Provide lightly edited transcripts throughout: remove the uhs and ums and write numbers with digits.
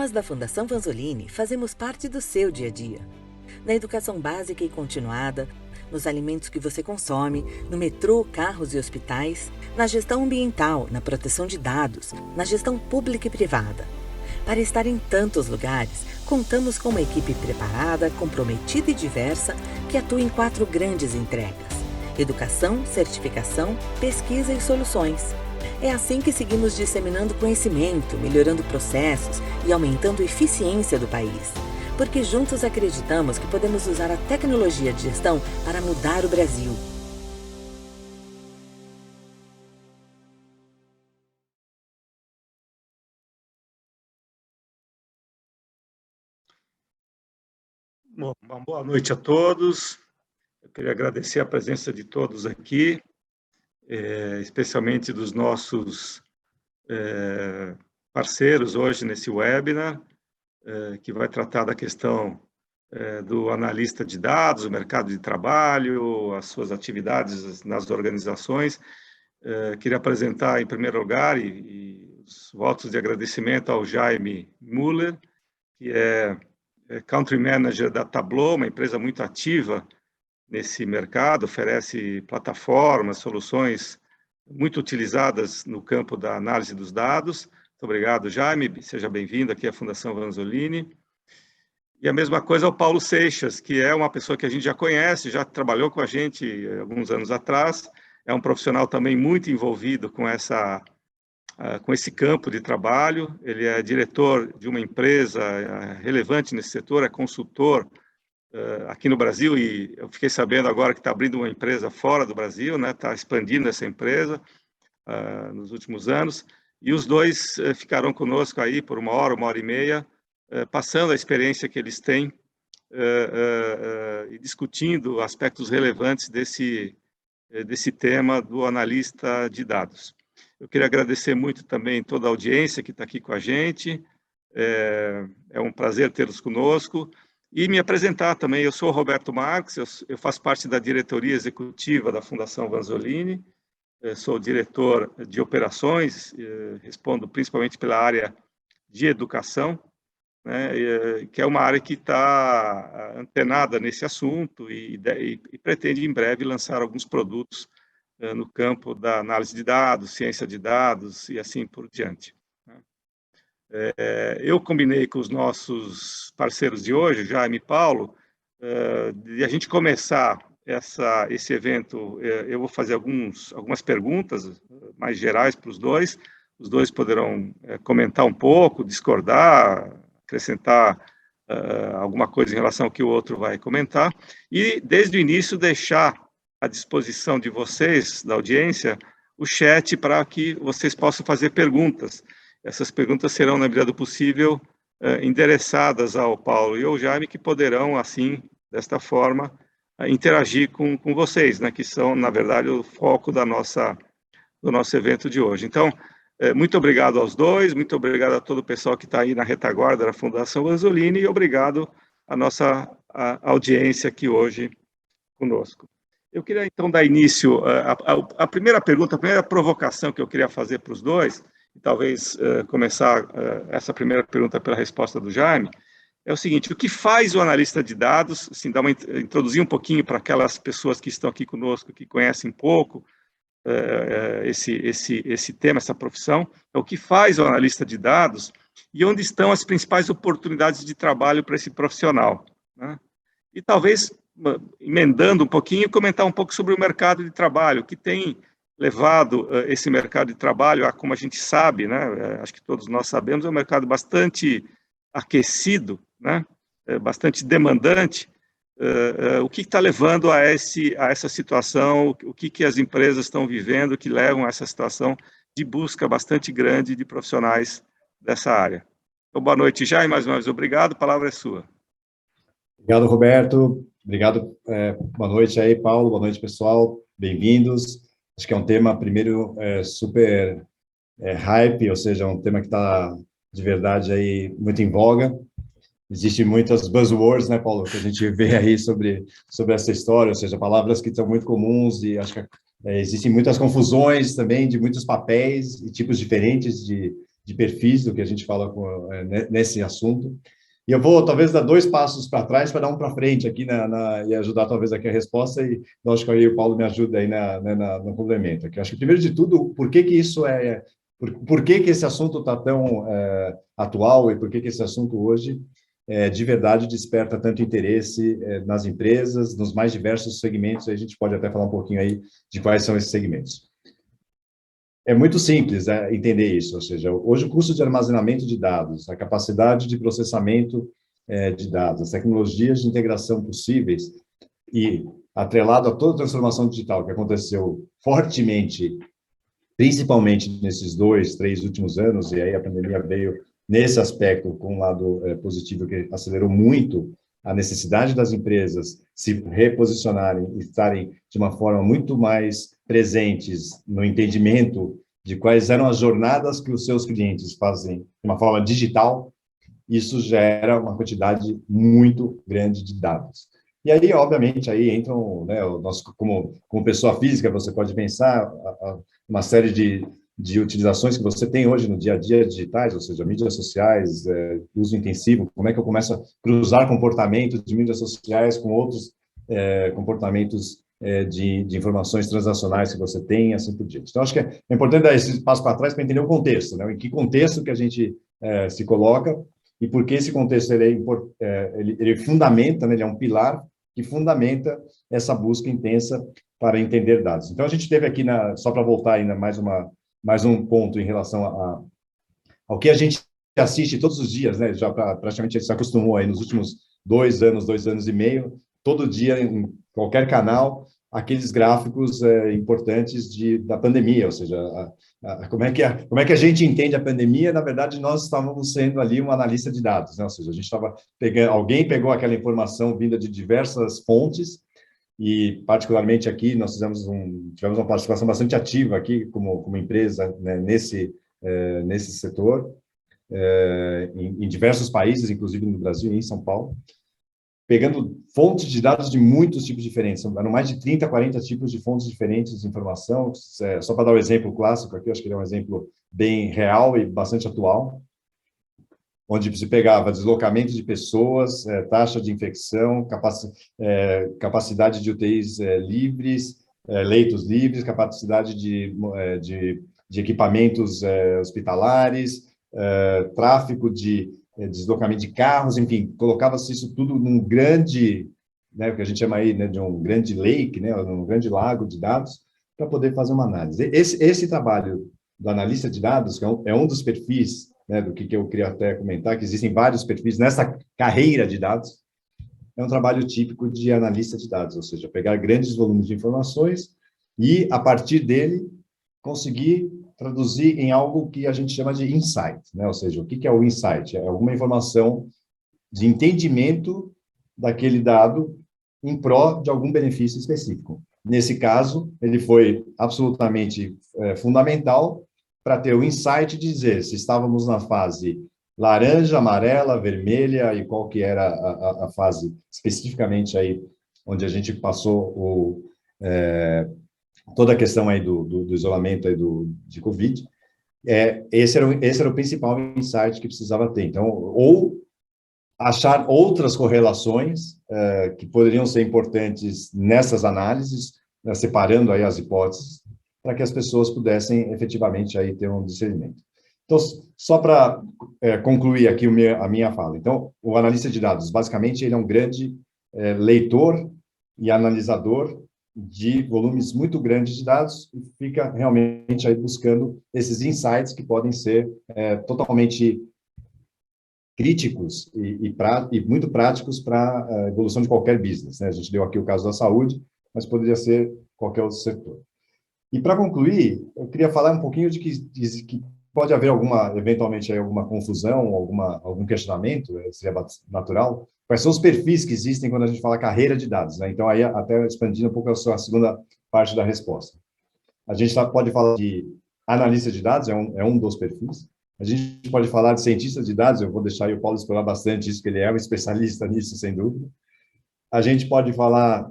Nós, da Fundação Vanzolini, fazemos parte do seu dia a dia. Na educação básica e continuada, nos alimentos que você consome, no metrô, carros e hospitais, na gestão ambiental, na proteção de dados, na gestão pública e privada. Para estar em tantos lugares, contamos com uma equipe preparada, comprometida e diversa que atua em 4 grandes entregas: educação, certificação, pesquisa e soluções. É assim que seguimos disseminando conhecimento, melhorando processos e aumentando a eficiência do país. Porque juntos acreditamos que podemos usar a tecnologia de gestão para mudar o Brasil. Bom, uma boa noite a todos. Eu queria agradecer a presença de todos aqui, especialmente dos nossos parceiros hoje nesse webinar, que vai tratar da questão do analista de dados, o mercado de trabalho, as suas atividades nas organizações. Queria apresentar, em primeiro lugar, e os votos de agradecimento ao Jaime Müller, que é Country Manager da Tableau, uma empresa muito ativa nesse mercado, oferece plataformas, soluções muito utilizadas no campo da análise dos dados. Muito obrigado, Jaime, seja bem-vindo aqui à Fundação Vanzolini. E a mesma coisa ao Paulo Seixas, que é uma pessoa que a gente já conhece, já trabalhou com a gente alguns anos atrás, é um profissional também muito envolvido com esse campo de trabalho. Ele é diretor de uma empresa relevante nesse setor, é consultor aqui no Brasil, e eu fiquei sabendo agora que está abrindo uma empresa fora do Brasil, né? Está expandindo essa empresa nos últimos anos, e os dois ficarão conosco aí por uma hora e meia, passando a experiência que eles têm e discutindo aspectos relevantes desse tema do analista de dados. Eu queria agradecer muito também toda a audiência que está aqui com a gente, é um prazer tê-los conosco, e me apresentar também. Eu sou o Roberto Marques, eu faço parte da diretoria executiva da Fundação Vanzolini, sou diretor de operações, respondo principalmente pela área de educação, né, que é uma área que está antenada nesse assunto e pretende em breve lançar alguns produtos no campo da análise de dados, ciência de dados e assim por diante. Eu combinei com os nossos parceiros de hoje, Jaime e Paulo, de a gente começar esse evento. Eu vou fazer algumas perguntas mais gerais para os dois poderão comentar um pouco, discordar, acrescentar alguma coisa em relação ao que o outro vai comentar, e desde o início deixar à disposição de vocês, da audiência, o chat para que vocês possam fazer perguntas. Essas perguntas serão, na medida do possível, endereçadas ao Paulo e ao Jaime, que poderão, assim, desta forma, interagir com vocês, né, que são, na verdade, o foco do nosso evento de hoje. Então, muito obrigado aos dois, muito obrigado a todo o pessoal que está aí na retaguarda da Fundação Vanzolini, e obrigado à nossa audiência aqui hoje conosco. Eu queria, então, dar início à primeira pergunta, a primeira provocação que eu queria fazer para os dois, e talvez começar essa primeira pergunta pela resposta do Jaime, é o seguinte: o que faz o analista de dados, assim, introduzir um pouquinho para aquelas pessoas que estão aqui conosco, que conhecem pouco esse tema, essa profissão, é o que faz o analista de dados e onde estão as principais oportunidades de trabalho para esse profissional, né? E talvez, emendando um pouquinho, comentar um pouco sobre o mercado de trabalho, que tem levado esse mercado de trabalho a, como a gente sabe, né, acho que todos nós sabemos, é um mercado bastante aquecido, né, bastante demandante. O que está levando a essa situação, o que as empresas estão vivendo que levam a essa situação de busca bastante grande de profissionais dessa área. Então, boa noite, Jaime, mais uma vez obrigado, a palavra é sua. Obrigado, Roberto. Obrigado. Boa noite aí, Paulo. Boa noite, pessoal. Bem-vindos. Acho que é um tema, primeiro, super hype, ou seja, um tema que está, de verdade, aí muito em voga. Existem muitas buzzwords, né, Paulo, que a gente vê aí sobre essa história, ou seja, palavras que são muito comuns, e acho que existem muitas confusões também de muitos papéis e tipos diferentes de de perfis do que a gente fala nesse assunto. E eu vou, talvez, dar 2 passos para trás para dar um para frente aqui e ajudar, talvez, aqui a resposta, e acho que aí o Paulo me ajuda aí no complemento. Aqui. Acho que, primeiro de tudo, por que isso por que esse assunto está tão atual e por que esse assunto hoje, de verdade, desperta tanto interesse nas empresas, nos mais diversos segmentos. Aí a gente pode até falar um pouquinho aí de quais são esses segmentos. É muito simples entender isso, ou seja, hoje o custo de armazenamento de dados, a capacidade de processamento de dados, as tecnologias de integração possíveis e atrelado a toda a transformação digital que aconteceu fortemente, principalmente nesses 2, 3 últimos anos, e aí a pandemia veio nesse aspecto com um lado positivo que acelerou muito a necessidade das empresas se reposicionarem e estarem de uma forma muito mais presentes no entendimento de quais eram as jornadas que os seus clientes fazem de uma forma digital, isso gera uma quantidade muito grande de dados. E aí, obviamente, aí entram, né, o nosso, como pessoa física, você pode pensar uma série de utilizações que você tem hoje no dia a dia digitais, ou seja, mídias sociais, uso intensivo, como é que eu começo a cruzar comportamentos de mídias sociais com outros comportamentos de informações transacionais que você tem, assim por diante. Então, acho que é importante dar esse passo para trás para entender o contexto, né? Em que contexto que a gente se coloca e por que esse contexto ele fundamenta, né? Ele é um pilar que fundamenta essa busca intensa para entender dados. Então, a gente teve aqui, só para voltar ainda mais um ponto em relação ao que a gente assiste todos os dias, né? Já praticamente a gente se acostumou aí nos últimos 2 anos e meio, todo dia em qualquer canal, aqueles gráficos importantes da pandemia, ou seja, como é que a gente entende a pandemia? Na verdade, nós estávamos sendo ali um analista de dados, né? Ou seja, a gente estava alguém pegou aquela informação vinda de diversas fontes e, particularmente aqui, nós tivemos uma participação bastante ativa aqui como empresa, né, nesse setor, em diversos países, inclusive no Brasil e em São Paulo, pegando fontes de dados de muitos tipos diferentes. Eram mais de 30, 40 tipos de fontes diferentes de informação. Só para dar um exemplo clássico aqui, acho que ele é um exemplo bem real e bastante atual, onde se pegava deslocamento de pessoas, taxa de infecção, capacidade de UTIs livres, leitos livres, capacidade de equipamentos hospitalares, tráfego de deslocamento de carros, enfim, colocava-se isso tudo num grande, né, o que a gente chama aí, né, de um grande lake, né, um grande lago de dados, para poder fazer uma análise. Esse trabalho do analista de dados, que é um dos perfis, né, do que eu queria até comentar, que existem vários perfis nessa carreira de dados, é um trabalho típico de analista de dados, ou seja, pegar grandes volumes de informações e, a partir dele, conseguir traduzir em algo que a gente chama de insight, né? Ou seja, o que é o insight? É alguma informação de entendimento daquele dado em pró de algum benefício específico. Nesse caso, ele foi absolutamente fundamental para ter o insight de dizer se estávamos na fase laranja, amarela, vermelha e qual que era a fase especificamente aí onde a gente passou toda a questão aí do isolamento aí de Covid, esse era o principal insight que precisava ter. Então, ou achar outras correlações que poderiam ser importantes nessas análises, né, separando aí as hipóteses, para que as pessoas pudessem efetivamente aí ter um discernimento. Então, só para concluir aqui a minha fala. Então, o analista de dados, basicamente, ele é um grande leitor e analisador de volumes muito grandes de dados e fica realmente aí buscando esses insights que podem ser totalmente críticos e muito práticos para a evolução de qualquer business, né? A gente deu aqui o caso da saúde, mas poderia ser qualquer outro setor. E para concluir, eu queria falar um pouquinho de que pode haver eventualmente alguma confusão, algum questionamento, seria natural. Quais são os perfis que existem quando a gente fala carreira de dados, né? Então, aí, até expandindo um pouco a segunda parte da resposta. A gente pode falar de analista de dados, é um dos perfis. A gente pode falar de cientista de dados, eu vou deixar aí o Paulo explorar bastante isso, porque ele é um especialista nisso, sem dúvida. A gente pode falar...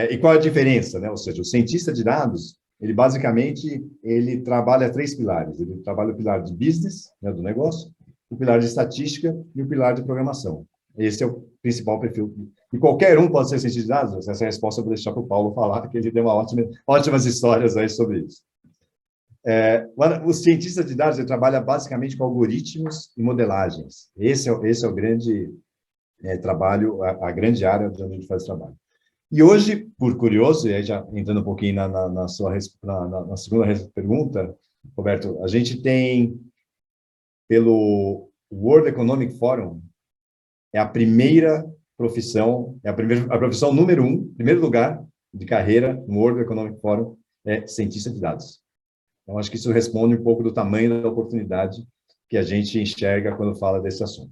e qual é a diferença, né? Ou seja, o cientista de dados, ele basicamente, ele trabalha três pilares. Ele trabalha o pilar de business, né, do negócio, o pilar de estatística e o pilar de programação. Esse é o principal perfil. E qualquer um pode ser cientista de dados? Essa resposta eu vou deixar para o Paulo falar, que ele deu ótimas histórias aí sobre isso. O cientista de dados ele trabalha basicamente com algoritmos e modelagens. Esse é o grande trabalho, a grande área onde a gente faz trabalho. E hoje, por curioso, e aí já entrando um pouquinho na segunda pergunta, Roberto, a gente tem, pelo World Economic Forum, é a primeira profissão, a profissão número 1, primeiro lugar de carreira no World Economic Forum, é cientista de dados. Então, acho que isso responde um pouco do tamanho da oportunidade que a gente enxerga quando fala desse assunto.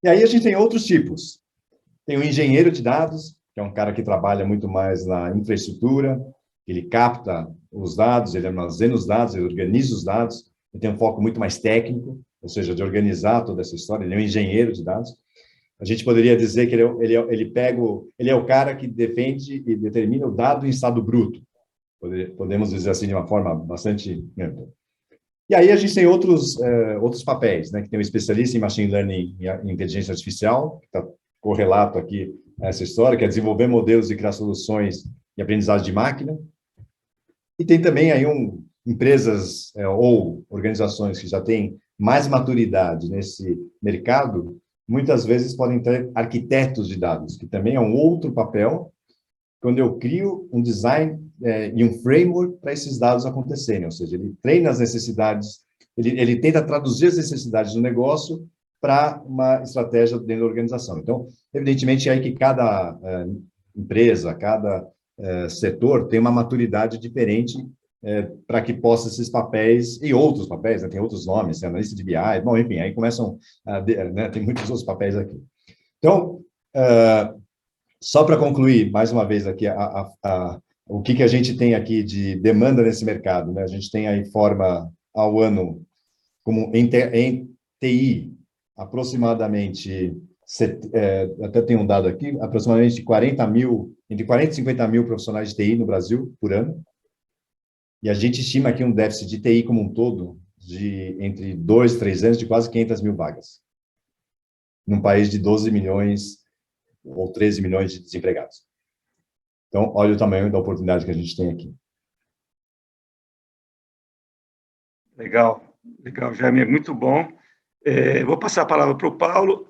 E aí a gente tem outros tipos. Tem o engenheiro de dados, que é um cara que trabalha muito mais na infraestrutura, ele capta os dados, ele armazena os dados, ele organiza os dados, ele tem um foco muito mais técnico, ou seja, de organizar toda essa história, ele é um engenheiro de dados. A gente poderia dizer que ele é o cara que defende e determina o dado em estado bruto. Podemos dizer assim de uma forma bastante ampla. E aí a gente tem outros papéis, né? Que tem um especialista em machine learning e inteligência artificial, que está correlato aqui a essa história, que é desenvolver modelos e criar soluções de aprendizagem de máquina. E tem também aí empresas ou organizações que já têm mais maturidade nesse mercado, muitas vezes podem ter arquitetos de dados, que também é um outro papel, quando eu crio um design e um framework para esses dados acontecerem, ou seja, ele treina as necessidades, ele tenta traduzir as necessidades do negócio para uma estratégia dentro da organização. Então, evidentemente, é aí que cada empresa, cada setor tem uma maturidade diferente para que possa esses papéis, e outros papéis, né, tem outros nomes, analista de BI, bom, enfim, aí começam, né, tem muitos outros papéis aqui. Então, só para concluir, mais uma vez aqui, o que a gente tem aqui de demanda nesse mercado, né? A gente tem aí forma ao ano, como em TI, aproximadamente, até tem um dado aqui, aproximadamente entre 40 e 50 mil profissionais de TI no Brasil por ano, e a gente estima aqui um déficit de TI como um todo, de entre 2 e 3 anos, de quase 500 mil vagas, num país de 12 milhões ou 13 milhões de desempregados. Então, olha o tamanho da oportunidade que a gente tem aqui. Legal, Jaime, muito bom. Vou passar a palavra para o Paulo,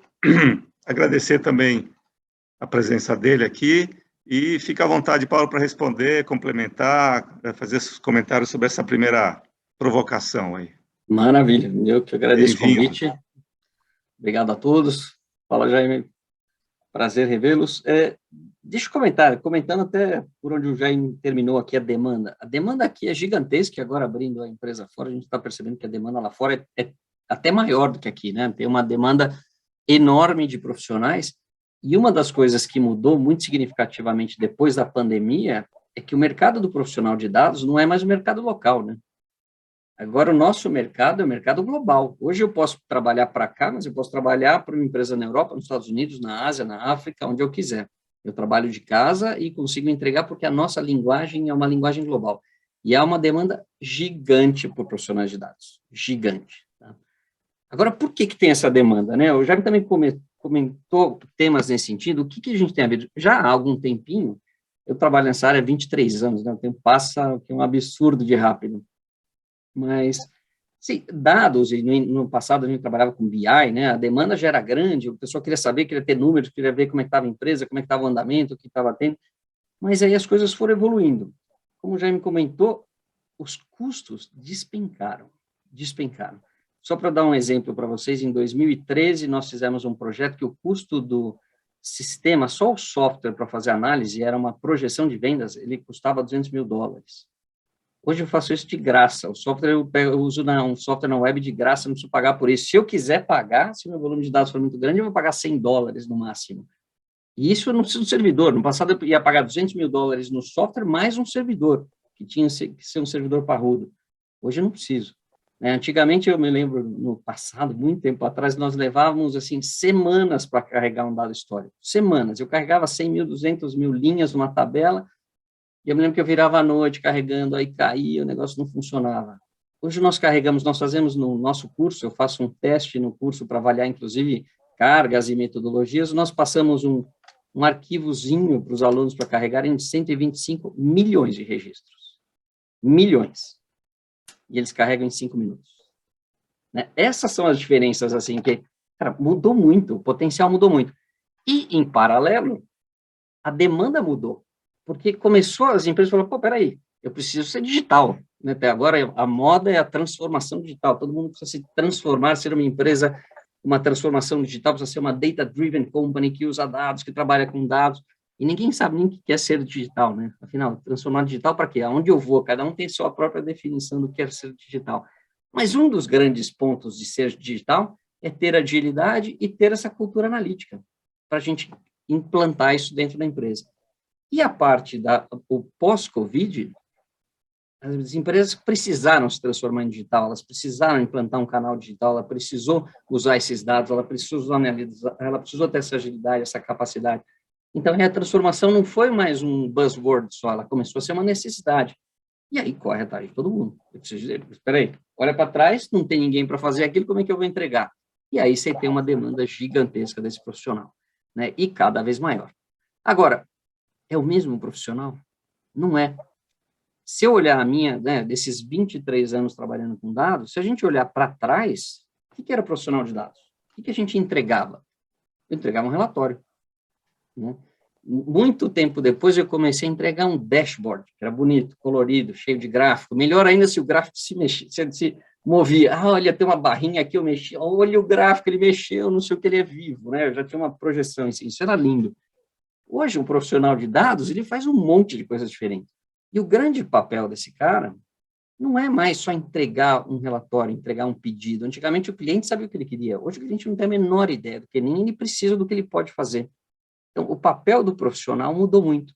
agradecer também a presença dele aqui, e fica à vontade, Paulo, para responder, complementar, fazer seus comentários sobre essa primeira provocação aí. Maravilha, eu que agradeço o convite. Obrigado a todos. Fala, Jaime. Prazer revê-los. Deixa eu comentando até por onde o Jaime terminou aqui a demanda. A demanda aqui é gigantesca, agora abrindo a empresa fora, a gente está percebendo que a demanda lá fora é até maior do que aqui, né? Tem uma demanda enorme de profissionais, e uma das coisas que mudou muito significativamente depois da pandemia é que o mercado do profissional de dados não é mais o mercado local, né? Agora, o nosso mercado é o mercado global. Hoje eu posso trabalhar para cá, mas eu posso trabalhar para uma empresa na Europa, nos Estados Unidos, na Ásia, na África, onde eu quiser. Eu trabalho de casa e consigo entregar porque a nossa linguagem é uma linguagem global. E há uma demanda gigante por profissionais de dados. Gigante. Tá? Agora, por que tem essa demanda, né? O Jaime também comentou temas nesse sentido. O que a gente tem a ver? Já há algum tempinho, eu trabalho nessa área há 23 anos, né? O tempo passa, que é um absurdo de rápido. Mas, sim, dados, e no passado a gente trabalhava com BI, né? A demanda já era grande, o pessoal queria saber, queria ter números, queria ver como é que estava a empresa, como é que estava o andamento, o que estava tendo, mas aí as coisas foram evoluindo. Como o Jaime comentou, os custos despencaram. Só para dar um exemplo para vocês, em 2013 nós fizemos um projeto que o custo do sistema, só o software para fazer análise, era uma projeção de vendas, ele custava $200 mil. Hoje eu faço isso de graça. O software eu uso um software na web de graça, não preciso pagar por isso. Se eu quiser pagar, se o meu volume de dados for muito grande, eu vou pagar $100 no máximo. E isso eu não preciso de servidor. No passado eu ia pagar $200 mil no software mais um servidor, que tinha que ser um servidor parrudo. Hoje eu não preciso. Antigamente, eu me lembro, no passado, muito tempo atrás, nós levávamos, assim, semanas para carregar um dado histórico. Semanas. Eu carregava 100 mil, 200 mil linhas numa tabela. E eu me lembro que eu virava à noite carregando, aí caía, o negócio não funcionava. Hoje nós fazemos no nosso curso, eu faço um teste no curso para avaliar, inclusive, cargas e metodologias, nós passamos um arquivozinho para os alunos para carregarem de 125 milhões de registros. Milhões. E eles carregam em 5 minutos. Né? Essas são as diferenças, assim, que, cara, mudou muito, o potencial mudou muito. E, em paralelo, a demanda mudou. Porque as empresas falaram, pô, peraí, eu preciso ser digital. Né? Até agora, a moda é a transformação digital. Todo mundo precisa se transformar, ser uma empresa, uma transformação digital, precisa ser uma data-driven company que usa dados, que trabalha com dados. E ninguém sabe nem o que quer ser digital, né? Afinal, transformar digital para quê? Aonde eu vou? Cada um tem sua própria definição do que é ser digital. Mas um dos grandes pontos de ser digital é ter agilidade e ter essa cultura analítica, para a gente implantar isso dentro da empresa. E a parte o pós-Covid, as empresas precisaram se transformar em digital, elas precisaram implantar um canal digital, ela precisou usar esses dados, ela precisou analisar, ela precisou ter essa agilidade, essa capacidade. Então, a transformação não foi mais um buzzword só, ela começou a ser uma necessidade. E aí corre atrás de todo mundo. Eu preciso dizer, espera aí, olha para trás, não tem ninguém para fazer aquilo, como é que eu vou entregar? E aí você tem uma demanda gigantesca desse profissional, né? E cada vez maior. Agora, é o mesmo profissional? Não é. Se eu olhar desses 23 anos trabalhando com dados, se a gente olhar para trás, o que era profissional de dados? O que a gente entregava? Eu entregava um relatório. Né? Muito tempo depois, eu comecei a entregar um dashboard, que era bonito, colorido, cheio de gráfico. Melhor ainda se o gráfico se mexia, se movia. Ah, olha, tem uma barrinha aqui, eu mexi. Olha o gráfico, ele mexeu, não sei o que, ele é vivo. Né? Eu já tinha uma projeção, isso era lindo. Hoje, um profissional de dados, ele faz um monte de coisas diferentes. E o grande papel desse cara não é mais só entregar um relatório, entregar um pedido. Antigamente, o cliente sabia o que ele queria. Hoje, o cliente não tem a menor ideia do que nem ele precisa do que ele pode fazer. Então, o papel do profissional mudou muito.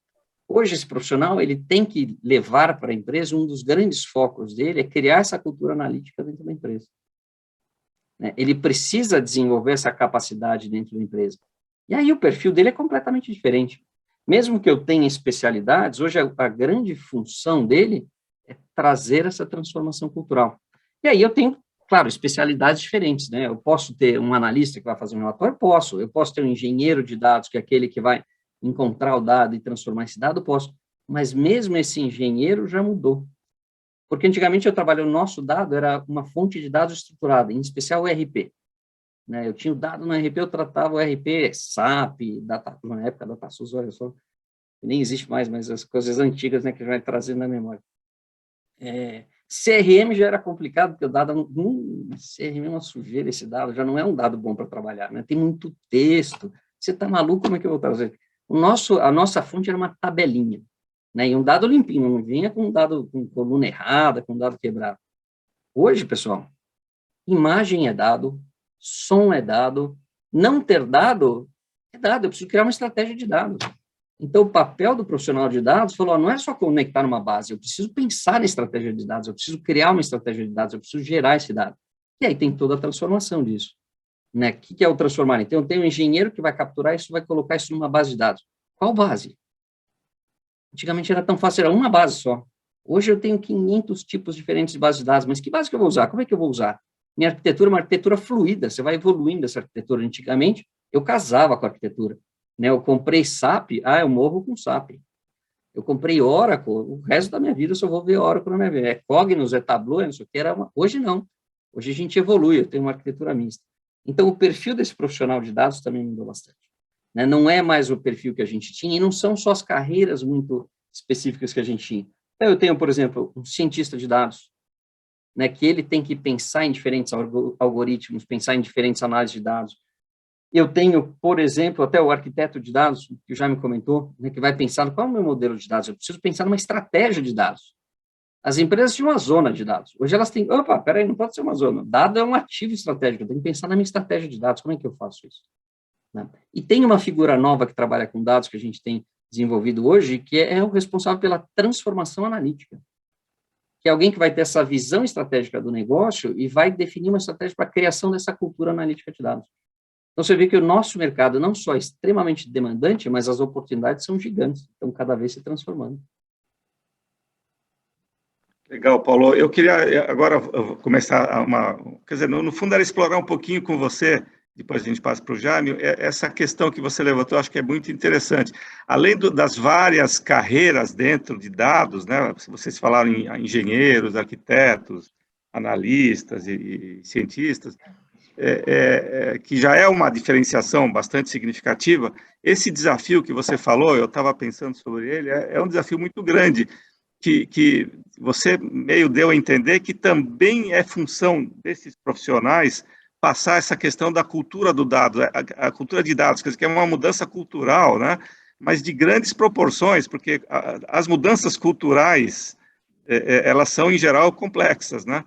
Hoje, esse profissional, ele tem que levar para a empresa, um dos grandes focos dele é criar essa cultura analítica dentro da empresa. Ele precisa desenvolver essa capacidade dentro da empresa. E aí o perfil dele é completamente diferente. Mesmo que eu tenha especialidades, hoje a grande função dele é trazer essa transformação cultural. E aí eu tenho, claro, especialidades diferentes, né? Eu posso ter um analista que vai fazer um relatório? Posso. Eu posso ter um engenheiro de dados, que é aquele que vai encontrar o dado e transformar esse dado? Posso. Mas mesmo esse engenheiro já mudou. Porque antigamente o nosso dado era uma fonte de dados estruturada, em especial o ERP. Né? Eu tinha o dado no ERP, eu tratava o ERP SAP, na época da DataSUS, olha só, nem existe mais, mas as coisas antigas, né, que vai trazendo na memória. CRM já era complicado, porque o dado, CRM é uma sujeira esse dado, já não é um dado bom para trabalhar, né? Tem muito texto, você está maluco, como é que eu vou trazer? A nossa fonte era uma tabelinha, né? E um dado limpinho, não vinha com um dado com coluna errada, com um dado quebrado. Hoje, pessoal, imagem é dado, som é dado, não ter dado é dado, eu preciso criar uma estratégia de dados. Então, o papel do profissional de dados falou, não é só conectar numa base, eu preciso pensar na estratégia de dados, eu preciso criar uma estratégia de dados, eu preciso gerar esse dado. E aí tem toda a transformação disso. Né? O que é o transformar? Então, tem um engenheiro que vai capturar isso, vai colocar isso numa base de dados. Qual base? Antigamente era tão fácil, era uma base só. Hoje eu tenho 500 tipos diferentes de bases de dados, mas que base que eu vou usar? Como é que eu vou usar? Minha arquitetura é uma arquitetura fluida, você vai evoluindo essa arquitetura. Antigamente, eu casava com a arquitetura. Né? Eu comprei SAP, eu morro com SAP. Eu comprei Oracle, o resto da minha vida eu só vou ver Oracle na minha vida. É Cognos, é Tableau, não sei o que, hoje não. Hoje a gente evolui, eu tenho uma arquitetura mista. Então, o perfil desse profissional de dados também mudou bastante. Né? Não é mais o perfil que a gente tinha, e não são só as carreiras muito específicas que a gente tinha. Então, eu tenho, por exemplo, um cientista de dados, né, que ele tem que pensar em diferentes algoritmos, pensar em diferentes análises de dados. Eu tenho, por exemplo, até o arquiteto de dados, que já me comentou, né, que vai pensar qual é o meu modelo de dados. Eu preciso pensar numa estratégia de dados. As empresas tinham uma zona de dados. Hoje elas têm, peraí, não pode ser uma zona. Dado é um ativo estratégico, eu tenho que pensar na minha estratégia de dados. Como é que eu faço isso? Né? E tem uma figura nova que trabalha com dados, que a gente tem desenvolvido hoje, que é o responsável pela transformação analítica. Que é alguém que vai ter essa visão estratégica do negócio e vai definir uma estratégia para a criação dessa cultura analítica de dados. Então, você vê que o nosso mercado não só é extremamente demandante, mas as oportunidades são gigantes, estão cada vez se transformando. Legal, Paulo. Eu queria agora começar quer dizer, no fundo era explorar um pouquinho com você, depois a gente passa para o Jaime, essa questão que você levantou, acho que é muito interessante. Além das várias carreiras dentro de dados, né, vocês falaram em engenheiros, arquitetos, analistas e cientistas, que já é uma diferenciação bastante significativa, esse desafio que você falou, eu estava pensando sobre ele, é um desafio muito grande, que você meio deu a entender que também é função desses profissionais passar essa questão da cultura do dado, a cultura de dados, quer dizer, que é uma mudança cultural, né? Mas de grandes proporções, porque as mudanças culturais, elas são, em geral, complexas, né?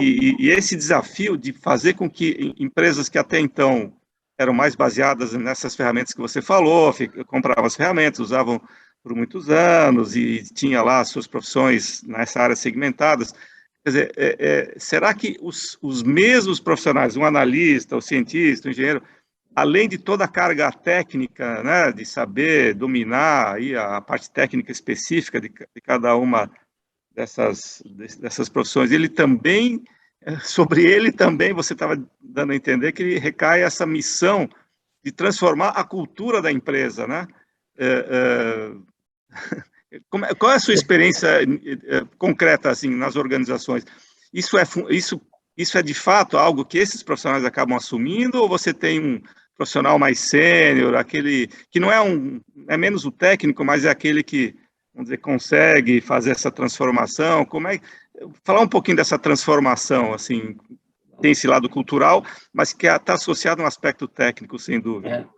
E esse desafio de fazer com que empresas que até então eram mais baseadas nessas ferramentas que você falou, compravam as ferramentas, usavam por muitos anos e tinha lá suas profissões nessa área segmentadas. Quer dizer, será que os mesmos profissionais, um analista, o cientista, o engenheiro, além de toda a carga técnica, né, de saber dominar aí a parte técnica específica de cada uma dessas profissões, ele também, sobre ele também, você estava dando a entender que recai essa missão de transformar a cultura da empresa, né? Qual é a sua experiência concreta assim nas organizações? Isso é de fato algo que esses profissionais acabam assumindo, ou você tem um profissional mais sênior, aquele que não é menos o técnico, mas é aquele que, vamos dizer, consegue fazer essa transformação? Falar um pouquinho dessa transformação, assim, tem esse lado cultural, mas que está associado a um aspecto técnico, sem dúvida.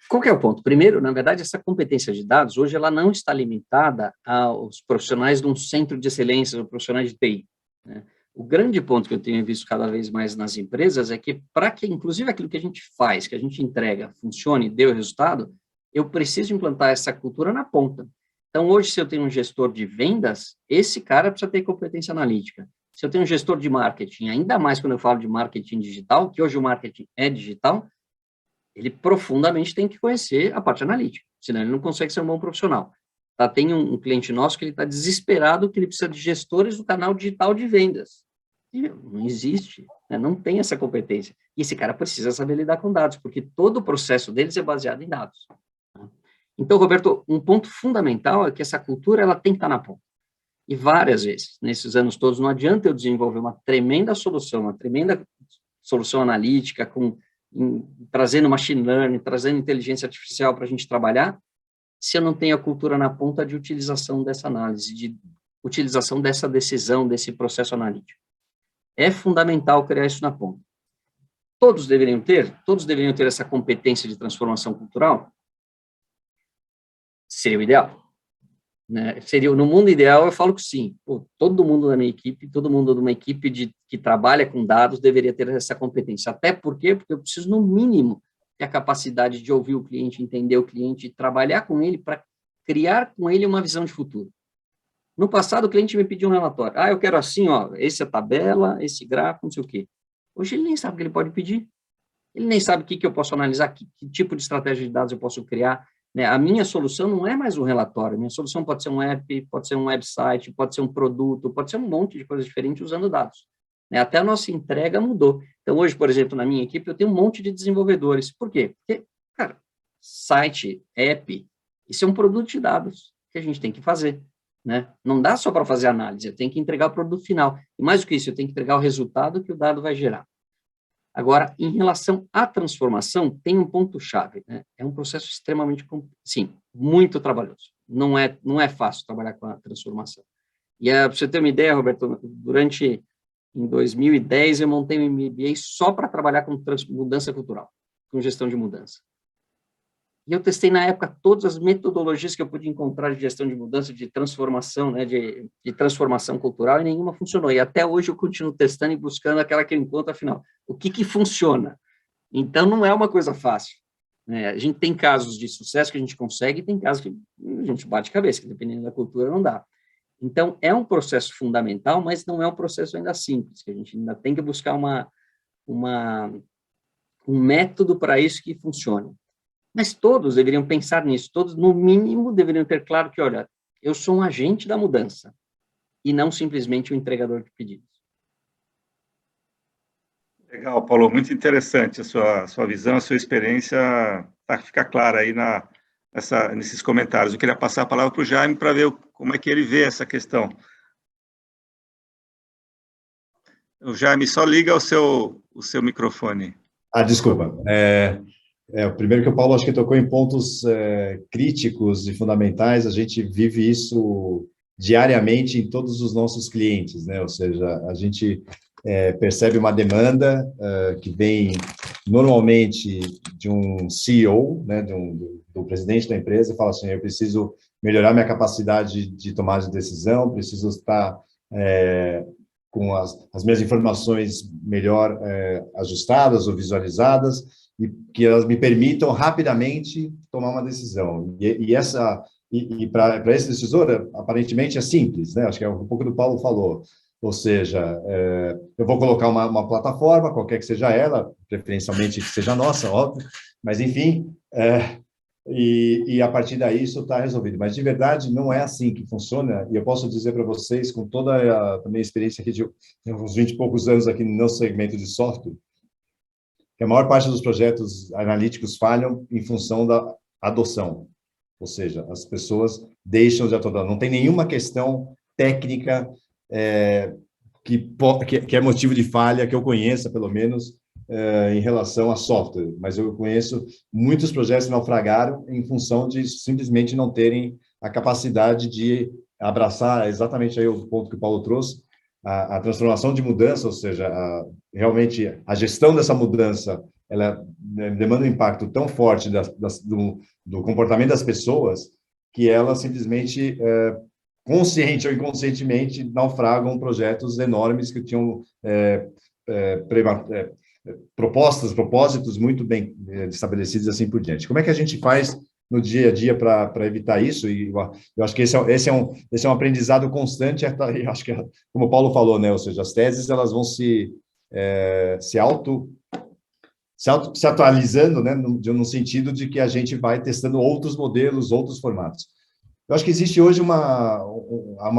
Qual que é o ponto? Primeiro, na verdade, essa competência de dados, hoje, ela não está limitada aos profissionais de um centro de excelência, ou profissionais de TI, né? O grande ponto que eu tenho visto cada vez mais nas empresas é que, para que, inclusive, aquilo que a gente faz, que a gente entrega, funcione, dê o resultado, eu preciso implantar essa cultura na ponta. Então, hoje, se eu tenho um gestor de vendas, esse cara precisa ter competência analítica. Se eu tenho um gestor de marketing, ainda mais quando eu falo de marketing digital, que hoje o marketing é digital, ele profundamente tem que conhecer a parte analítica, senão ele não consegue ser um bom profissional. Tem um cliente nosso que ele está desesperado que ele precisa de gestores do canal digital de vendas. E não existe, né? Não tem essa competência. E esse cara precisa saber lidar com dados, porque todo o processo deles é baseado em dados. Então, Roberto, um ponto fundamental é que essa cultura ela tem que estar na ponta. E várias vezes, nesses anos todos, não adianta eu desenvolver uma tremenda solução analítica, trazendo machine learning, trazendo inteligência artificial para a gente trabalhar, se eu não tenho a cultura na ponta de utilização dessa análise, de utilização dessa decisão, desse processo analítico. É fundamental criar isso na ponta. Todos deveriam ter essa competência de transformação cultural? Seria o ideal, né? No mundo ideal, eu falo que sim. Todo mundo da minha equipe, todo mundo de uma equipe que trabalha com dados deveria ter essa competência. Até porque eu preciso, no mínimo, ter a capacidade de ouvir o cliente, entender o cliente, trabalhar com ele para criar com ele uma visão de futuro. No passado, o cliente me pediu um relatório. Eu quero assim, essa tabela, esse gráfico, não sei o quê. Hoje ele nem sabe o que ele pode pedir. Ele nem sabe o que eu posso analisar, que tipo de estratégia de dados eu posso criar, né? A minha solução não é mais um relatório. Minha solução pode ser um app, pode ser um website, pode ser um produto, pode ser um monte de coisas diferentes usando dados, né? Até a nossa entrega mudou. Então, hoje, por exemplo, na minha equipe, eu tenho um monte de desenvolvedores. Por quê? Porque, cara, site, app, isso é um produto de dados que a gente tem que fazer, né? Não dá só para fazer análise, eu tenho que entregar o produto final. E mais do que isso, eu tenho que entregar o resultado que o dado vai gerar. Agora, em relação à transformação, tem um ponto-chave, né? É um processo extremamente, sim, muito trabalhoso. Não é fácil trabalhar com a transformação. E para você ter uma ideia, Roberto, em 2010, eu montei um MBA só para trabalhar com mudança cultural, com gestão de mudança. E eu testei, na época, todas as metodologias que eu podia encontrar de gestão de mudança, de transformação, né, de transformação cultural, e nenhuma funcionou. E até hoje eu continuo testando e buscando aquela que eu encontro, afinal, o que funciona. Então, não é uma coisa fácil, né? A gente tem casos de sucesso que a gente consegue, e tem casos que a gente bate cabeça, que dependendo da cultura não dá. Então, é um processo fundamental, mas não é um processo ainda simples, que a gente ainda tem que buscar um método para isso que funcione. Mas todos deveriam pensar nisso, todos, no mínimo, deveriam ter claro que, olha, eu sou um agente da mudança. e não simplesmente o entregador de pedidos. Legal, Paulo, muito interessante a sua visão, a sua experiência, fica clara aí nesses comentários. Eu queria passar a palavra para o Jaime para ver como é que ele vê essa questão. O Jaime, só liga o seu microfone. Desculpa. O primeiro que o Paulo acho que tocou em pontos críticos e fundamentais, a gente vive isso diariamente em todos os nossos clientes, né? Ou seja, a gente percebe uma demanda que vem normalmente de um CEO, né, do presidente da empresa, e fala assim, eu preciso melhorar minha capacidade de tomada de decisão, preciso estar com as minhas informações melhor ajustadas ou visualizadas, e que elas me permitam rapidamente tomar uma decisão. E para esse decisor, aparentemente é simples, né? Acho que é um pouco do Paulo falou. Ou seja, eu vou colocar uma plataforma, qualquer que seja ela, preferencialmente que seja nossa, óbvio, mas enfim, e a partir daí isso está resolvido. Mas de verdade não é assim que funciona, e eu posso dizer para vocês, com toda a minha experiência aqui de uns 20 e poucos anos aqui no nosso segmento de software, que a maior parte dos projetos analíticos falham em função da adoção. Ou seja, as pessoas deixam de adotar. Não tem nenhuma questão técnica que é motivo de falha, que eu conheça, pelo menos, em relação a software. Mas eu conheço muitos projetos que naufragaram em função de simplesmente não terem a capacidade de abraçar exatamente aí o ponto que o Paulo trouxe, a transformação de mudança, ou seja, realmente a gestão dessa mudança, ela demanda um impacto tão forte do comportamento das pessoas que ela simplesmente, consciente ou inconscientemente, naufragam projetos enormes que tinham propósitos muito bem estabelecidos assim por diante. Como é que a gente faz no dia a dia para evitar isso? E eu acho que esse é um aprendizado constante. Eu acho que, como o Paulo falou, né? Ou seja, as teses elas vão se atualizando, né? No sentido de que a gente vai testando outros modelos, outros formatos. Eu acho que existe hoje uma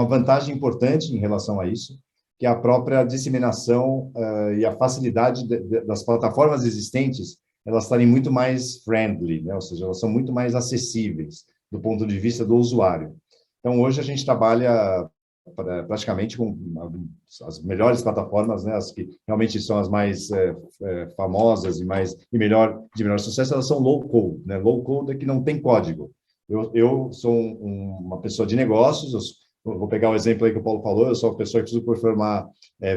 vantagem importante em relação a isso, que é a própria disseminação e a facilidade das plataformas existentes, elas estarem muito mais friendly, né? Ou seja, elas são muito mais acessíveis do ponto de vista do usuário. Então, hoje a gente trabalha praticamente com as melhores plataformas, né? As que realmente são as mais famosas e de melhor sucesso, elas são low-code, né? Low-code é que não tem código. Eu sou uma pessoa de negócios, eu vou pegar o exemplo aí que o Paulo falou, eu sou uma pessoa que preciso performar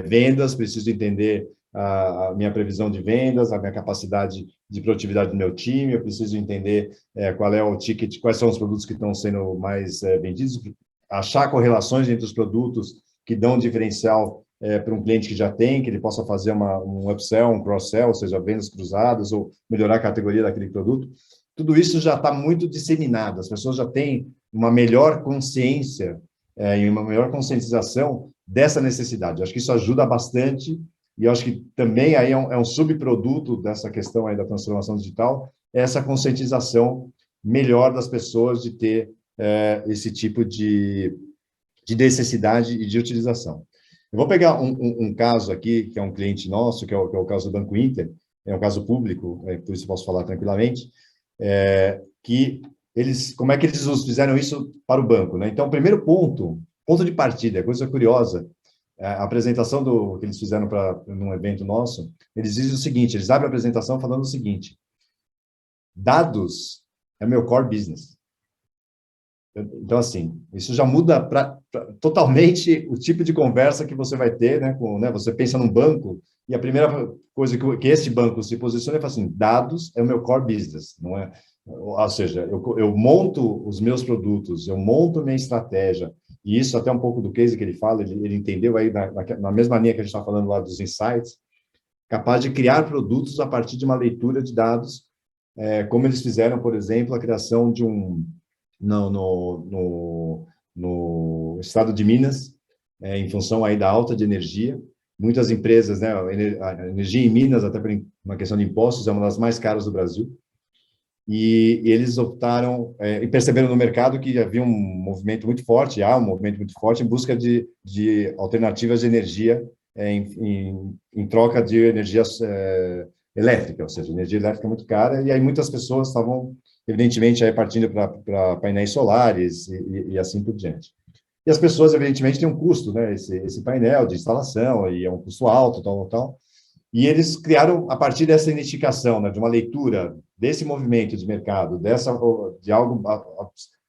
vendas, preciso entender a minha previsão de vendas, a minha capacidade de produtividade do meu time, eu preciso entender qual é o ticket, quais são os produtos que estão sendo mais vendidos, achar correlações entre os produtos que dão um diferencial para um cliente que já tem, que ele possa fazer um upsell, um cross-sell, ou seja, vendas cruzadas, ou melhorar a categoria daquele produto. Tudo isso já está muito disseminado, as pessoas já têm uma melhor consciência e uma melhor conscientização dessa necessidade. Eu acho que isso ajuda bastante, e eu acho que também aí é um subproduto dessa questão aí da transformação digital, essa conscientização melhor das pessoas de ter esse tipo de necessidade e de utilização. Eu vou pegar um caso aqui, que é um cliente nosso, que é o caso do Banco Inter, é um caso público, por isso posso falar tranquilamente, que como é que eles fizeram isso para o banco, né? Então, o primeiro ponto de partida, coisa curiosa, a apresentação que eles fizeram num evento nosso, eles dizem o seguinte, eles abrem a apresentação falando o seguinte: dados é meu core business. Então, assim, isso já muda totalmente o tipo de conversa que você vai ter, né? Você pensa num banco, e a primeira coisa que esse banco se posiciona é falar assim, dados é o meu core business, não é? Ou seja, eu monto os meus produtos, eu monto minha estratégia, e isso até um pouco do case que ele fala, ele entendeu aí na mesma linha que a gente está falando lá dos insights, capaz de criar produtos a partir de uma leitura de dados, como eles fizeram, por exemplo, a criação de no estado de Minas, em função aí da alta de energia. Muitas empresas, né, a energia em Minas, até por uma questão de impostos, é uma das mais caras do Brasil. e eles optaram, e perceberam no mercado que havia um movimento muito forte, há um movimento muito forte em busca de alternativas de energia em troca de energia elétrica, ou seja, energia elétrica muito cara, e aí muitas pessoas estavam, evidentemente, aí partindo para painéis solares e assim por diante. E as pessoas, evidentemente, têm um custo, né, esse painel de instalação, e é um custo alto, tal. E eles criaram, a partir dessa identificação, né, de uma leitura desse movimento de mercado, de algo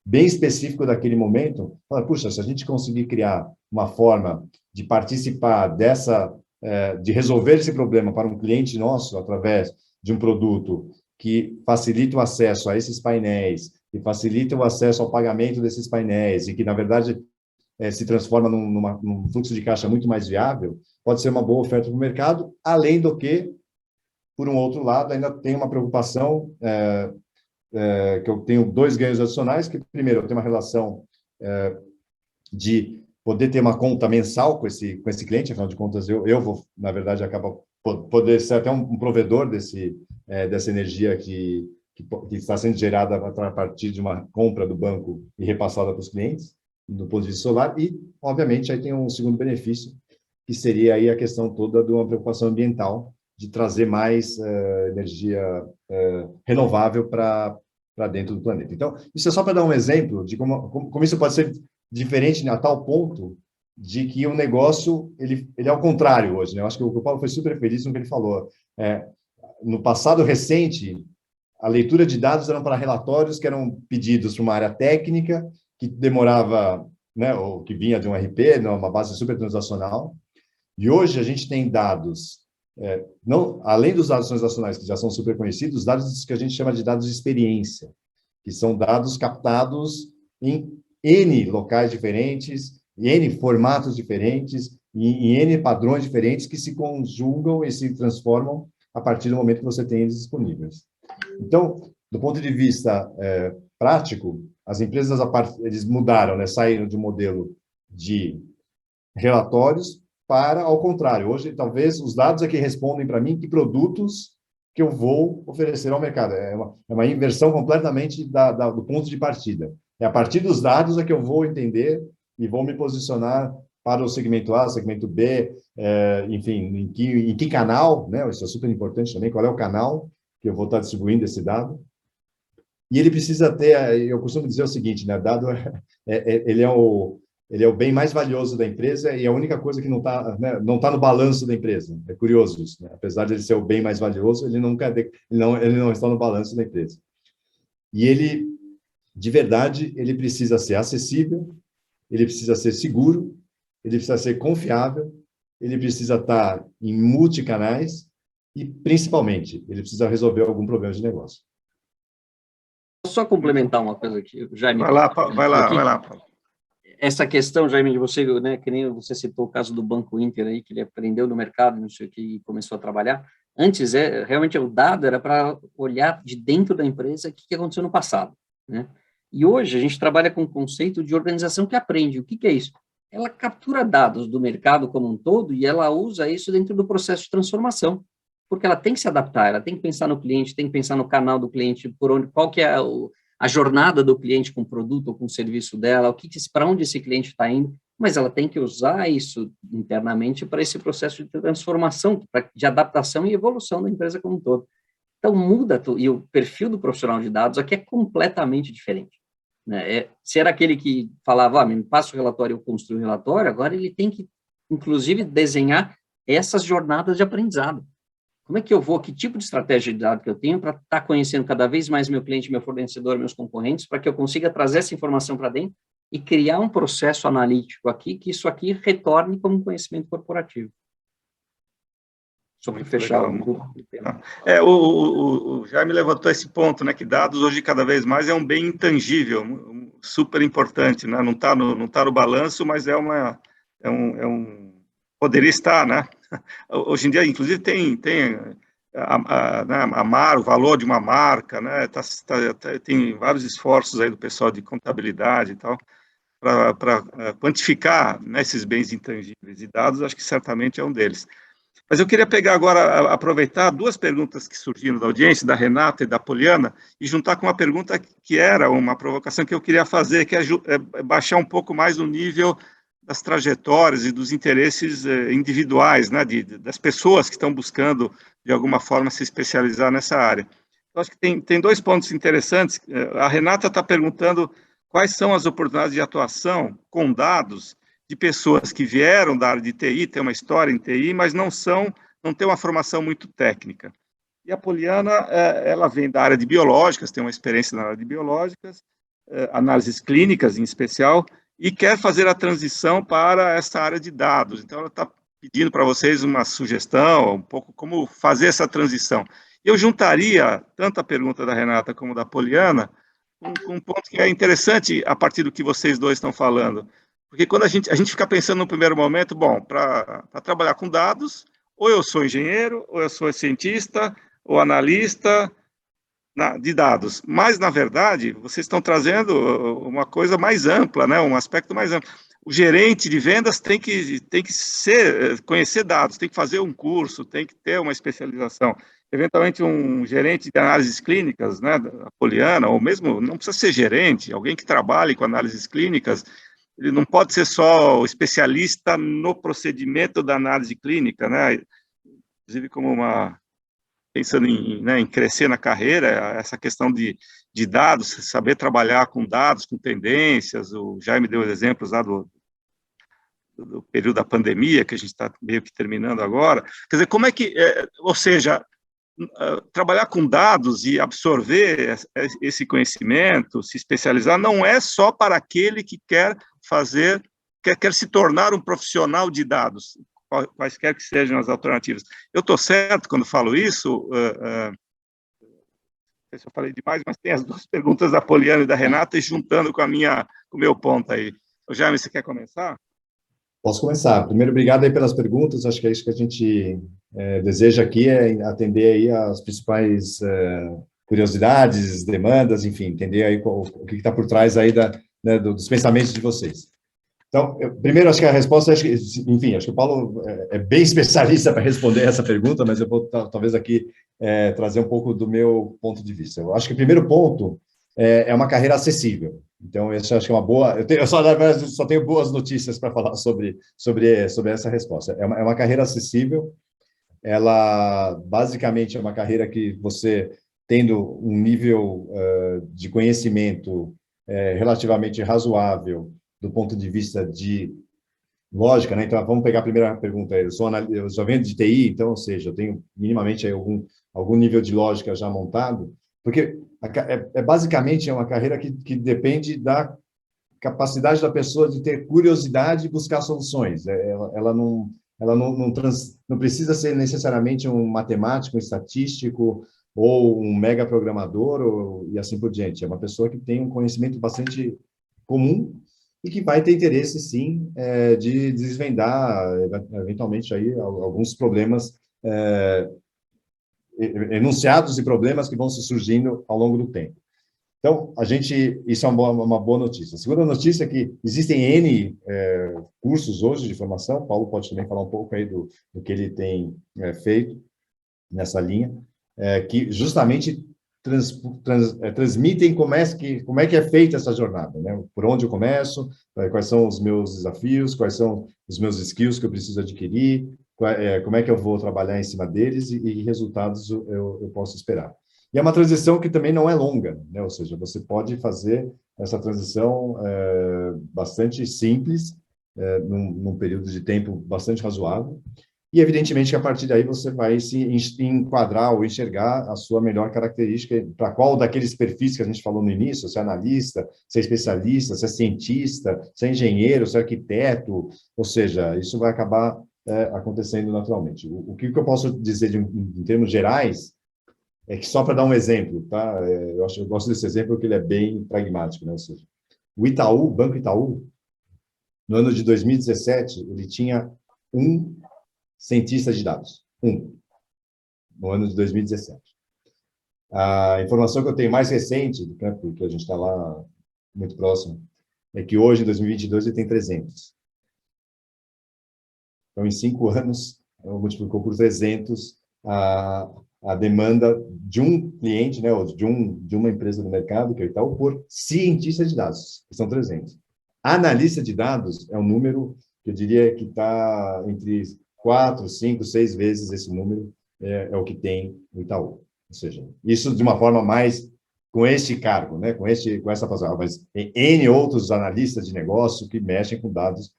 bem específico daquele momento, fala, puxa, se a gente conseguir criar uma forma de participar de resolver esse problema para um cliente nosso, através de um produto que facilita o acesso a esses painéis, e facilita o acesso ao pagamento desses painéis, e que, na verdade, se transforma num fluxo de caixa muito mais viável, pode ser uma boa oferta para o mercado, além do que, por um outro lado, ainda tem uma preocupação, que eu tenho dois ganhos adicionais, que, primeiro, eu tenho uma relação de poder ter uma conta mensal com esse cliente, afinal de contas, eu vou, na verdade, acabar poder ser até um provedor dessa energia que está sendo gerada a partir de uma compra do banco e repassada para os clientes, do ponto de vista solar, e, obviamente, aí tem um segundo benefício, que seria aí a questão toda de uma preocupação ambiental, de trazer mais energia renovável para dentro do planeta. Então, isso é só para dar um exemplo de como isso pode ser diferente, a tal ponto de que o negócio, ele é ao contrário hoje, né? Eu acho que o Paulo foi super feliz no que ele falou. No passado recente, a leitura de dados eram para relatórios que eram pedidos para uma área técnica, que demorava, né, ou que vinha de um RP, uma base super transacional. E hoje a gente tem dados, não, além dos dados transacionais, que já são super conhecidos, dados que a gente chama de dados de experiência, que são dados captados em N locais diferentes, em N formatos diferentes, em N padrões diferentes, que se conjugam e se transformam a partir do momento que você tem eles disponíveis. Então, do ponto de vista prático, as empresas eles mudaram, né, saíram de um modelo de relatórios para, ao contrário, hoje, talvez, os dados é que respondem para mim que produtos que eu vou oferecer ao mercado. É uma inversão completamente do ponto de partida. É a partir dos dados é que eu vou entender e vou me posicionar para o segmento A, segmento B, enfim, em que canal, né? Isso é super importante também, qual é o canal que eu vou estar distribuindo esse dado. E ele precisa ter, eu costumo dizer o seguinte, né? Dado, ele é o bem mais valioso da empresa e a única coisa que não está, né, não tá no balanço da empresa. É curioso isso, né? Apesar de ele ser o bem mais valioso, ele não está no balanço da empresa. E ele, de verdade, ele precisa ser acessível, ele precisa ser seguro, ele precisa ser confiável, ele precisa estar em multicanais e, principalmente, ele precisa resolver algum problema de negócio. Só complementar uma coisa aqui, Jaime. Vai lá, Paulo. Essa questão, Jaime, de você, né, que nem você citou o caso do Banco Inter aí, que ele aprendeu no mercado, não sei o que, e começou a trabalhar. Antes, realmente, o dado era para olhar de dentro da empresa o que aconteceu no passado, né? E hoje a gente trabalha com o conceito de organização que aprende. O que é isso? Ela captura dados do mercado como um todo e ela usa isso dentro do processo de transformação, porque ela tem que se adaptar, ela tem que pensar no cliente, tem que pensar no canal do cliente, qual que é a jornada do cliente com o produto ou com o serviço dela, para onde esse cliente está indo, mas ela tem que usar isso internamente para esse processo de transformação, de adaptação e evolução da empresa como um todo. Então, muda tudo, e o perfil do profissional de dados aqui é completamente diferente, né? Se era aquele que falava, me passa o relatório, eu construo o relatório, agora ele tem que, inclusive, desenhar essas jornadas de aprendizado. Como é que eu vou, que tipo de estratégia de dados que eu tenho para estar conhecendo cada vez mais meu cliente, meu fornecedor, meus concorrentes, para que eu consiga trazer essa informação para dentro e criar um processo analítico aqui, que isso aqui retorne como conhecimento corporativo. Só para fechar o tema. O Jaime levantou esse ponto, né, que dados hoje cada vez mais é um bem intangível, super importante, né? Não está no balanço, mas poderia estar, né? Hoje em dia, inclusive, tem o valor de uma marca, né? Tem vários esforços aí do pessoal de contabilidade e tal, para quantificar, né, esses bens intangíveis, e dados acho que certamente é um deles. Mas eu queria pegar agora, aproveitar duas perguntas que surgiram da audiência, da Renata e da Poliana, e juntar com uma pergunta que era uma provocação que eu queria fazer, que é baixar um pouco mais o nível das trajetórias e dos interesses individuais, né, das pessoas que estão buscando, de alguma forma, se especializar nessa área. Eu acho que tem dois pontos interessantes. A Renata está perguntando quais são as oportunidades de atuação com dados de pessoas que vieram da área de TI, têm uma história em TI, mas não têm uma formação muito técnica. E a Poliana, ela vem da área de biológicas, tem uma experiência na área de biológicas, análises clínicas em especial, e quer fazer a transição para essa área de dados. Então, ela está pedindo para vocês uma sugestão, um pouco como fazer essa transição. Eu juntaria tanto a pergunta da Renata como da Poliana com um ponto que é interessante a partir do que vocês dois estão falando. Porque quando a gente fica pensando no primeiro momento, bom, para trabalhar com dados, ou eu sou engenheiro, ou eu sou cientista, ou analista de dados. Mas, na verdade, vocês estão trazendo uma coisa mais ampla, né? Um aspecto mais amplo. O gerente de vendas tem que conhecer dados, tem que fazer um curso, tem que ter uma especialização. Eventualmente, um gerente de análises clínicas, né, da Poliana, ou mesmo, não precisa ser gerente, alguém que trabalhe com análises clínicas, ele não pode ser só o especialista no procedimento da análise clínica, né? Inclusive pensando em crescer na carreira, essa questão de dados, saber trabalhar com dados, com tendências, o Jaime deu exemplos lá do período da pandemia, que a gente está meio que terminando agora. Quer dizer, como é que, ou seja, trabalhar com dados e absorver esse conhecimento, se especializar, não é só para aquele que quer se tornar um profissional de dados, quaisquer que sejam as alternativas. Eu estou certo quando falo isso? Não sei se eu falei demais, mas tem as duas perguntas da Poliana e da Renata, e juntando com o meu ponto aí. Jaime, você quer começar? Posso começar. Primeiro, obrigado aí pelas perguntas. Acho que é isso que a gente deseja aqui, é atender aí as principais curiosidades, demandas, enfim, entender aí o que está por trás aí dos pensamentos de vocês. Então, primeiro, acho que a resposta, acho que o Paulo é bem especialista para responder essa pergunta, mas eu vou talvez aqui trazer um pouco do meu ponto de vista. Eu acho que o primeiro ponto é uma carreira acessível. Então, eu acho que é uma boa... Eu só tenho boas notícias para falar sobre essa resposta. É uma carreira acessível. Ela, basicamente, é uma carreira que você, tendo um nível de conhecimento relativamente razoável do ponto de vista de lógica, né? Então, vamos pegar a primeira pergunta. Eu só venho de TI, então, ou seja, eu tenho minimamente algum nível de lógica já montado, porque basicamente é uma carreira que depende da capacidade da pessoa de ter curiosidade e buscar soluções. Ela não precisa ser necessariamente um matemático, um estatístico ou um mega programador e assim por diante. É uma pessoa que tem um conhecimento bastante comum e que vai ter interesse, sim, de desvendar, eventualmente, aí, alguns problemas enunciados e problemas que vão se surgindo ao longo do tempo. Então, isso é uma boa notícia. A segunda notícia é que existem N cursos hoje de formação, o Paulo pode também falar um pouco aí do que ele tem feito nessa linha, que justamente transmitem como é que é feita essa jornada, né? Por onde eu começo, quais são os meus desafios, quais são os meus skills que eu preciso adquirir, como é que eu vou trabalhar em cima deles e resultados eu posso esperar. E é uma transição que também não é longa, né? Ou seja, você pode fazer essa transição bastante simples, num período de tempo bastante razoável, e, evidentemente, que a partir daí você vai se enquadrar ou enxergar a sua melhor característica, para qual daqueles perfis que a gente falou no início, se é analista, se é especialista, se é cientista, se é engenheiro, se é arquiteto, ou seja, isso vai acabar acontecendo naturalmente. O que eu posso dizer em termos gerais é que, só para dar um exemplo, tá? Eu gosto desse exemplo porque ele é bem pragmático, né? Ou seja, o Banco Itaú, no ano de 2017, ele tinha um cientista de dados, no ano de 2017. A informação que eu tenho mais recente, né, porque a gente está lá muito próximo, é que hoje, em 2022, ele tem 300. Então, em 5 anos, multiplicou por 300 a demanda de um cliente, né, ou de uma empresa do mercado, que é o Itaú, por cientista de dados, que são 300. Analista de dados é um número que eu diria que está entre 4, 5, 6 vezes esse número é o que tem o Itaú. Ou seja, isso de uma forma mais com esse cargo, né, com essa função, mas tem N outros analistas de negócio que mexem com dados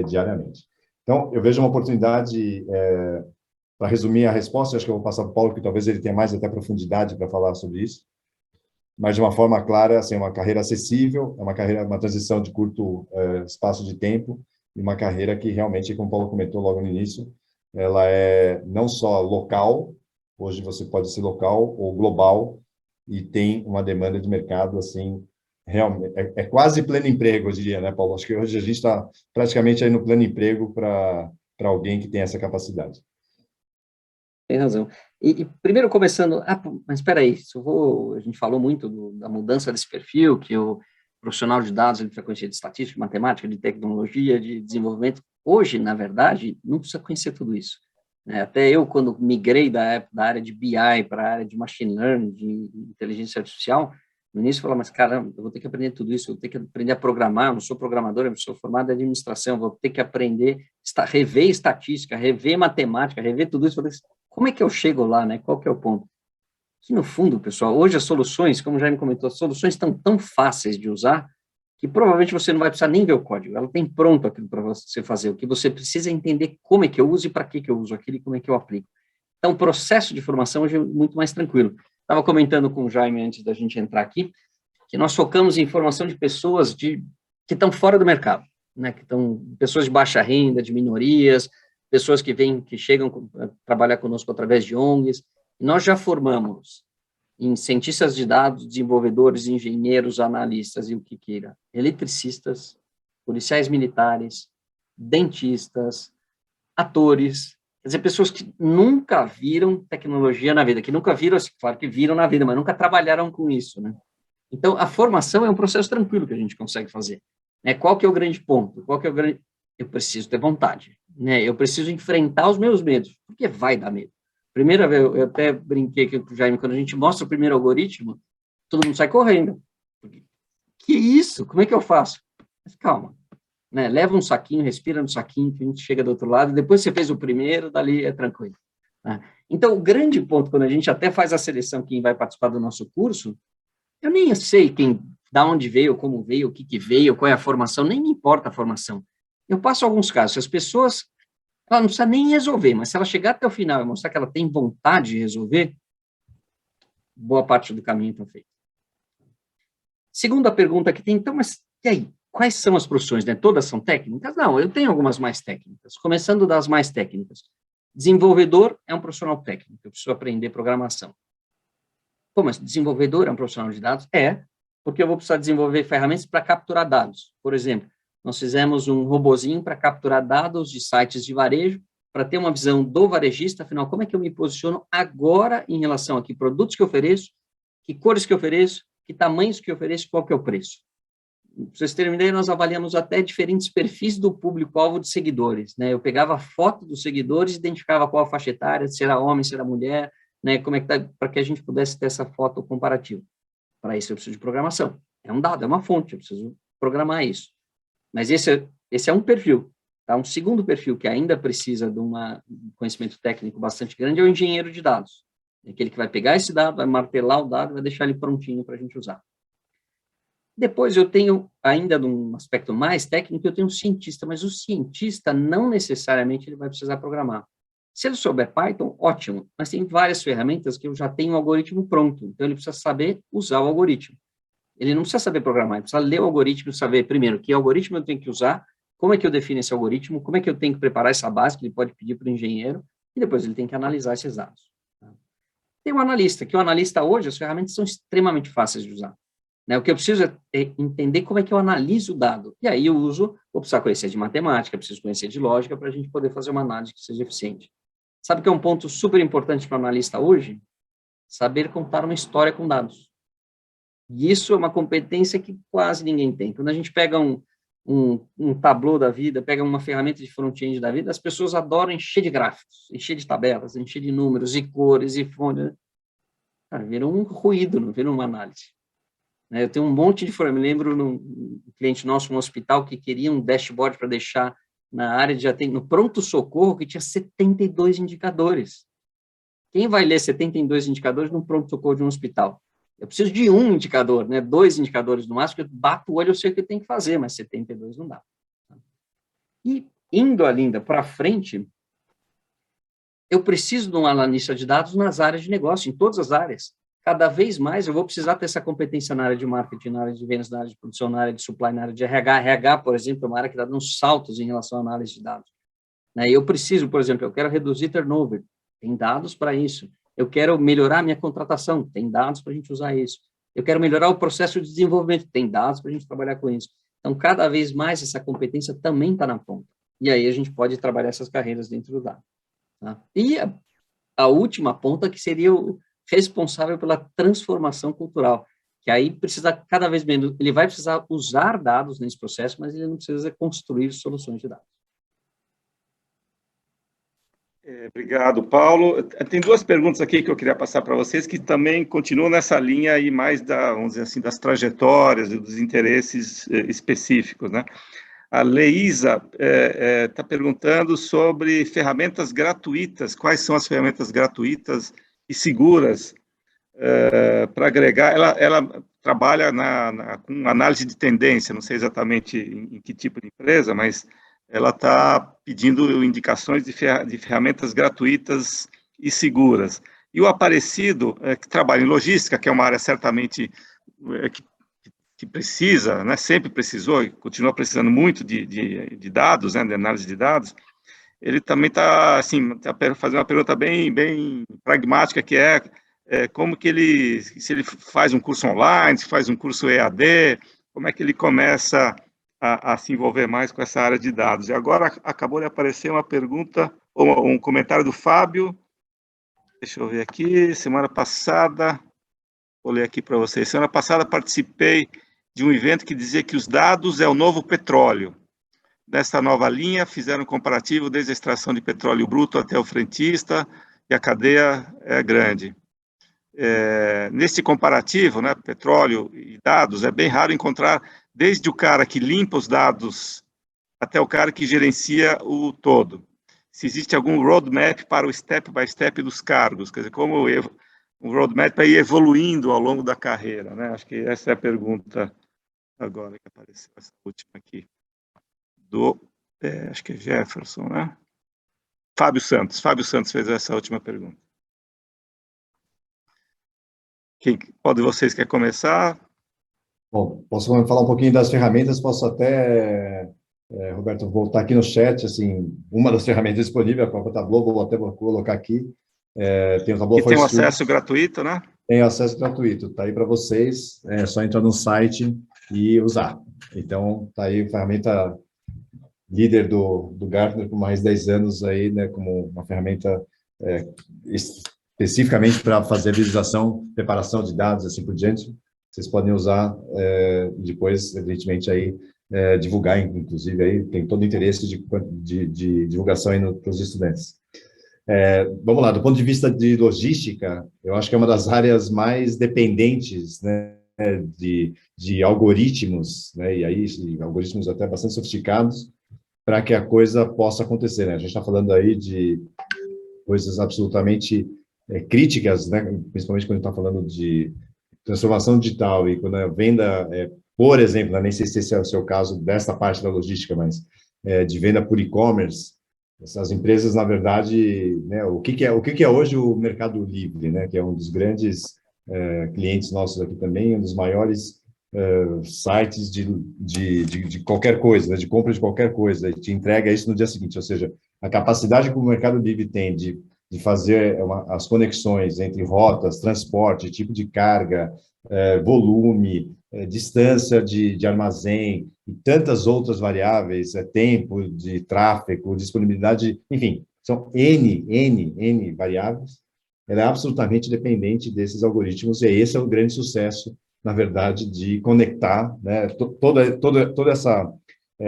diariamente. Então, eu vejo uma oportunidade, para resumir a resposta, acho que eu vou passar para o Paulo, que talvez ele tenha mais até profundidade para falar sobre isso, mas de uma forma clara, assim, uma carreira acessível, uma transição de curto espaço de tempo, e uma carreira que realmente, como o Paulo comentou logo no início, ela é não só local, hoje você pode ser local ou global, e tem uma demanda de mercado, assim, realmente, é quase pleno emprego, eu diria, né, Paulo? Acho que hoje a gente está praticamente aí no pleno emprego para alguém que tem essa capacidade. Tem razão. E primeiro começando, mas espera aí, a gente falou muito da mudança desse perfil, que o profissional de dados ele precisa conhecer de estatística, de matemática, de tecnologia, de desenvolvimento. Hoje, na verdade, não precisa conhecer tudo isso. Até eu, quando migrei da área de BI para a área de machine learning, de inteligência artificial, no início eu falava, mas caramba, eu vou ter que aprender tudo isso, eu vou ter que aprender a programar, eu não sou programador, eu sou formado em administração, vou ter que aprender, rever estatística, rever matemática, rever tudo isso. Como é que eu chego lá, né? Qual que é o ponto? Que, no fundo, pessoal, hoje as soluções, como o Jaime comentou, as soluções estão tão fáceis de usar que provavelmente você não vai precisar nem ver o código. Ela tem pronto aquilo para você fazer. O que você precisa é entender como é que eu uso e para que eu uso aquilo e como é que eu aplico. Então, o processo de formação hoje é muito mais tranquilo. Estava comentando com o Jaime antes da gente entrar aqui, que nós focamos em formação de pessoas que estão fora do mercado, né? Que estão pessoas de baixa renda, de minorias, pessoas que chegam a trabalhar conosco através de ONGs. Nós já formamos em cientistas de dados, desenvolvedores, engenheiros, analistas e o que queira, eletricistas, policiais militares, dentistas, atores, quer dizer, pessoas que nunca viram tecnologia na vida, que nunca viram, claro que viram na vida, mas nunca trabalharam com isso, né? Então, a formação é um processo tranquilo que a gente consegue fazer. Né? Qual que é o grande ponto? Eu preciso ter vontade, né? Eu preciso enfrentar os meus medos, porque vai dar medo. Primeira vez, eu até brinquei com o Jaime, quando a gente mostra o primeiro algoritmo, todo mundo sai correndo. Que isso? Como é que eu faço? Mas calma, né? Leva um saquinho, respira no saquinho, que a gente chega do outro lado, depois você fez o primeiro, dali é tranquilo. Né? Então, o grande ponto, quando a gente até faz a seleção, quem vai participar do nosso curso, eu nem sei da onde veio, como veio, o que veio, qual é a formação, nem me importa a formação. Eu passo alguns casos, se as pessoas, ela não precisa nem resolver, mas se ela chegar até o final e mostrar que ela tem vontade de resolver, boa parte do caminho está feito. Segunda pergunta que tem, então, mas e aí? Quais são as profissões, né? Todas são técnicas? Não, eu tenho algumas mais técnicas. Começando das mais técnicas. Desenvolvedor é um profissional técnico, eu preciso aprender programação. Pô, mas desenvolvedor é um profissional de dados? Porque eu vou precisar desenvolver ferramentas para capturar dados. Por exemplo, nós fizemos um robozinho para capturar dados de sites de varejo, para ter uma visão do varejista, afinal, como é que eu me posiciono agora em relação a que produtos que eu ofereço, que cores que eu ofereço, que tamanhos que eu ofereço, qual que é o preço. Para vocês terem uma ideia, nós avaliamos até diferentes perfis do público-alvo de seguidores. Né? Eu pegava a foto dos seguidores, identificava qual a faixa etária, se era homem, se era mulher, né? Como é que tá, para que a gente pudesse ter essa foto comparativa. Para isso eu preciso de programação. É um dado, é uma fonte, eu preciso programar isso. Mas esse é um perfil. Tá? Um segundo perfil que ainda precisa de um conhecimento técnico bastante grande é o engenheiro de dados. É aquele que vai pegar esse dado, vai martelar o dado e vai deixar ele prontinho para a gente usar. Depois eu tenho, ainda num aspecto mais técnico, eu tenho um cientista, mas o cientista não necessariamente ele vai precisar programar. Se ele souber Python, ótimo, mas tem várias ferramentas que eu já tenho o algoritmo pronto, então ele precisa saber usar o algoritmo. Ele não precisa saber programar, ele precisa ler o algoritmo, saber, primeiro, que algoritmo eu tenho que usar, como é que eu defino esse algoritmo, como é que eu tenho que preparar essa base que ele pode pedir para o engenheiro, e depois ele tem que analisar esses dados. Tem um analista, que o analista hoje, as ferramentas são extremamente fáceis de usar. Né? O que eu preciso é entender como é que eu analiso o dado. E aí vou precisar conhecer de matemática, preciso conhecer de lógica para a gente poder fazer uma análise que seja eficiente. Sabe que é um ponto super importante para o analista hoje? Saber contar uma história com dados. E isso é uma competência que quase ninguém tem. Quando a gente pega um Tableau da vida, pega uma ferramenta de front-end da vida, as pessoas adoram encher de gráficos, encher de tabelas, encher de números e cores e fontes. Cara, vira um ruído, não vira uma análise. Eu tenho um monte de forma. Me lembro um cliente nosso no hospital que queria um dashboard para deixar na área de atendimento, no pronto-socorro, que tinha 72 indicadores. Quem vai ler 72 indicadores no pronto-socorro de um hospital? Eu preciso de um indicador, 2 indicadores no máximo, que eu bato o olho, eu sei o que eu tenho que fazer, mas 72 não dá. E, indo ainda para frente, eu preciso de um analista de dados nas áreas de negócio, em todas as áreas. Cada vez mais eu vou precisar ter essa competência na área de marketing, na área de vendas, na área de produção, na área de supply, na área de RH. RH, por exemplo, é uma área que está dando saltos em relação à análise de dados. Eu preciso, por exemplo, eu quero reduzir turnover, tem dados para isso. Eu quero melhorar minha contratação, tem dados para a gente usar isso. Eu quero melhorar o processo de desenvolvimento, tem dados para a gente trabalhar com isso. Então, cada vez mais essa competência também está na ponta. E aí a gente pode trabalhar essas carreiras dentro do dado. Tá? E a última ponta, que seria o responsável pela transformação cultural, que aí precisa cada vez menos, ele vai precisar usar dados nesse processo, mas ele não precisa construir soluções de dados. Obrigado, Paulo. Tem 2 perguntas aqui que eu queria passar para vocês, que também continuam nessa linha aí mais vamos dizer assim, das trajetórias e dos interesses específicos, né? A Leísa está perguntando sobre ferramentas gratuitas. Quais são as ferramentas gratuitas e seguras para agregar? Ela trabalha com análise de tendência, não sei exatamente em que tipo de empresa, mas ela está pedindo indicações de ferramentas gratuitas e seguras. E o Aparecido, que trabalha em logística, que é uma área certamente que precisa, sempre precisou e continua precisando muito de dados, de análise de dados, ele também está assim, fazendo uma pergunta bem pragmática, que é como que se ele faz um curso online, se faz um curso EAD, como é que ele começa a se envolver mais com essa área de dados. E agora acabou de aparecer uma pergunta, ou um comentário do Fábio, deixa eu ver aqui, semana passada, vou ler aqui para vocês, semana passada participei de um evento que dizia que os dados é o novo petróleo. Nessa nova linha, fizeram um comparativo desde a extração de petróleo bruto até o frentista, e a cadeia é grande. Nesse comparativo, petróleo e dados, é bem raro encontrar desde o cara que limpa os dados até o cara que gerencia o todo. Se existe algum roadmap para o step by step dos cargos, quer dizer, como um roadmap para ir evoluindo ao longo da carreira, né? Acho que essa é a pergunta agora que apareceu, essa última aqui, acho que é Jefferson, né? Fábio Santos fez essa última pergunta. Qual de vocês quer começar? Bom, posso falar um pouquinho das ferramentas, posso até, Roberto, voltar aqui no chat, assim, uma das ferramentas disponíveis, a própria Tableau, vou até colocar aqui, tem o Tableau e tem um acesso gratuito, né? Tem acesso gratuito, está aí para vocês, é só entrar no site e usar. Então, está aí a ferramenta líder do Gartner por mais de 10 anos aí, como uma ferramenta especificamente para fazer visualização, preparação de dados, assim por diante. Vocês podem usar depois, evidentemente, aí, divulgar, inclusive, aí tem todo o interesse de divulgação aí para os estudantes. Vamos lá, do ponto de vista de logística, eu acho que é uma das áreas mais dependentes, de algoritmos, e aí algoritmos até bastante sofisticados, para que a coisa possa acontecer, A gente está falando aí de coisas absolutamente críticas, principalmente quando está falando de transformação digital e quando a venda, por exemplo, nem sei se esse é o seu caso dessa parte da logística, mas de venda por e-commerce, essas empresas, na verdade, o que é hoje o Mercado Livre, que é um dos grandes clientes nossos aqui também, um dos maiores sites de qualquer coisa, de compra de qualquer coisa, e te entrega isso no dia seguinte, ou seja, a capacidade que o Mercado Livre tem de fazer as conexões entre rotas, transporte, tipo de carga, volume, distância de armazém e tantas outras variáveis, tempo de tráfego, disponibilidade, enfim, são N variáveis. Ela é absolutamente dependente desses algoritmos, e esse é o grande sucesso, na verdade, de conectar toda essa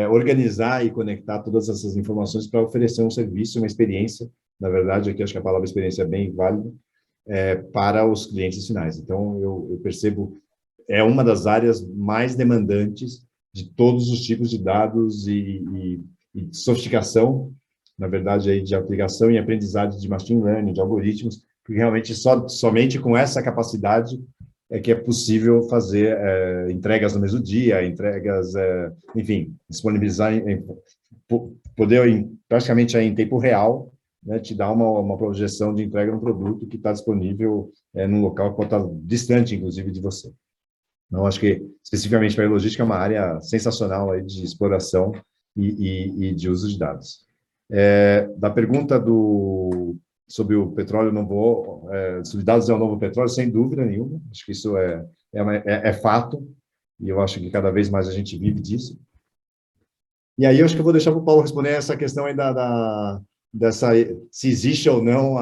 organizar e conectar todas essas informações para oferecer um serviço, uma experiência, na verdade, aqui acho que a palavra experiência é bem válida, para os clientes finais. Então, eu percebo, é uma das áreas mais demandantes de todos os tipos de dados e sofisticação, na verdade, aí, de aplicação e aprendizagem de machine learning, de algoritmos, porque realmente somente com essa capacidade é que é possível fazer entregas no mesmo dia, entregas, enfim, disponibilizar, poder praticamente aí em tempo real, né, te dar uma projeção de entrega no produto que está disponível num local que pode estar distante, inclusive, de você. Então, acho que, especificamente para a logística, é uma área sensacional aí de exploração e de uso de dados. Da pergunta sobre o petróleo, não vou... sobre dados é o novo petróleo, sem dúvida nenhuma. Acho que isso é fato, e eu acho que cada vez mais a gente vive disso. E aí, eu acho que eu vou deixar para o Paulo responder essa questão aí se existe ou não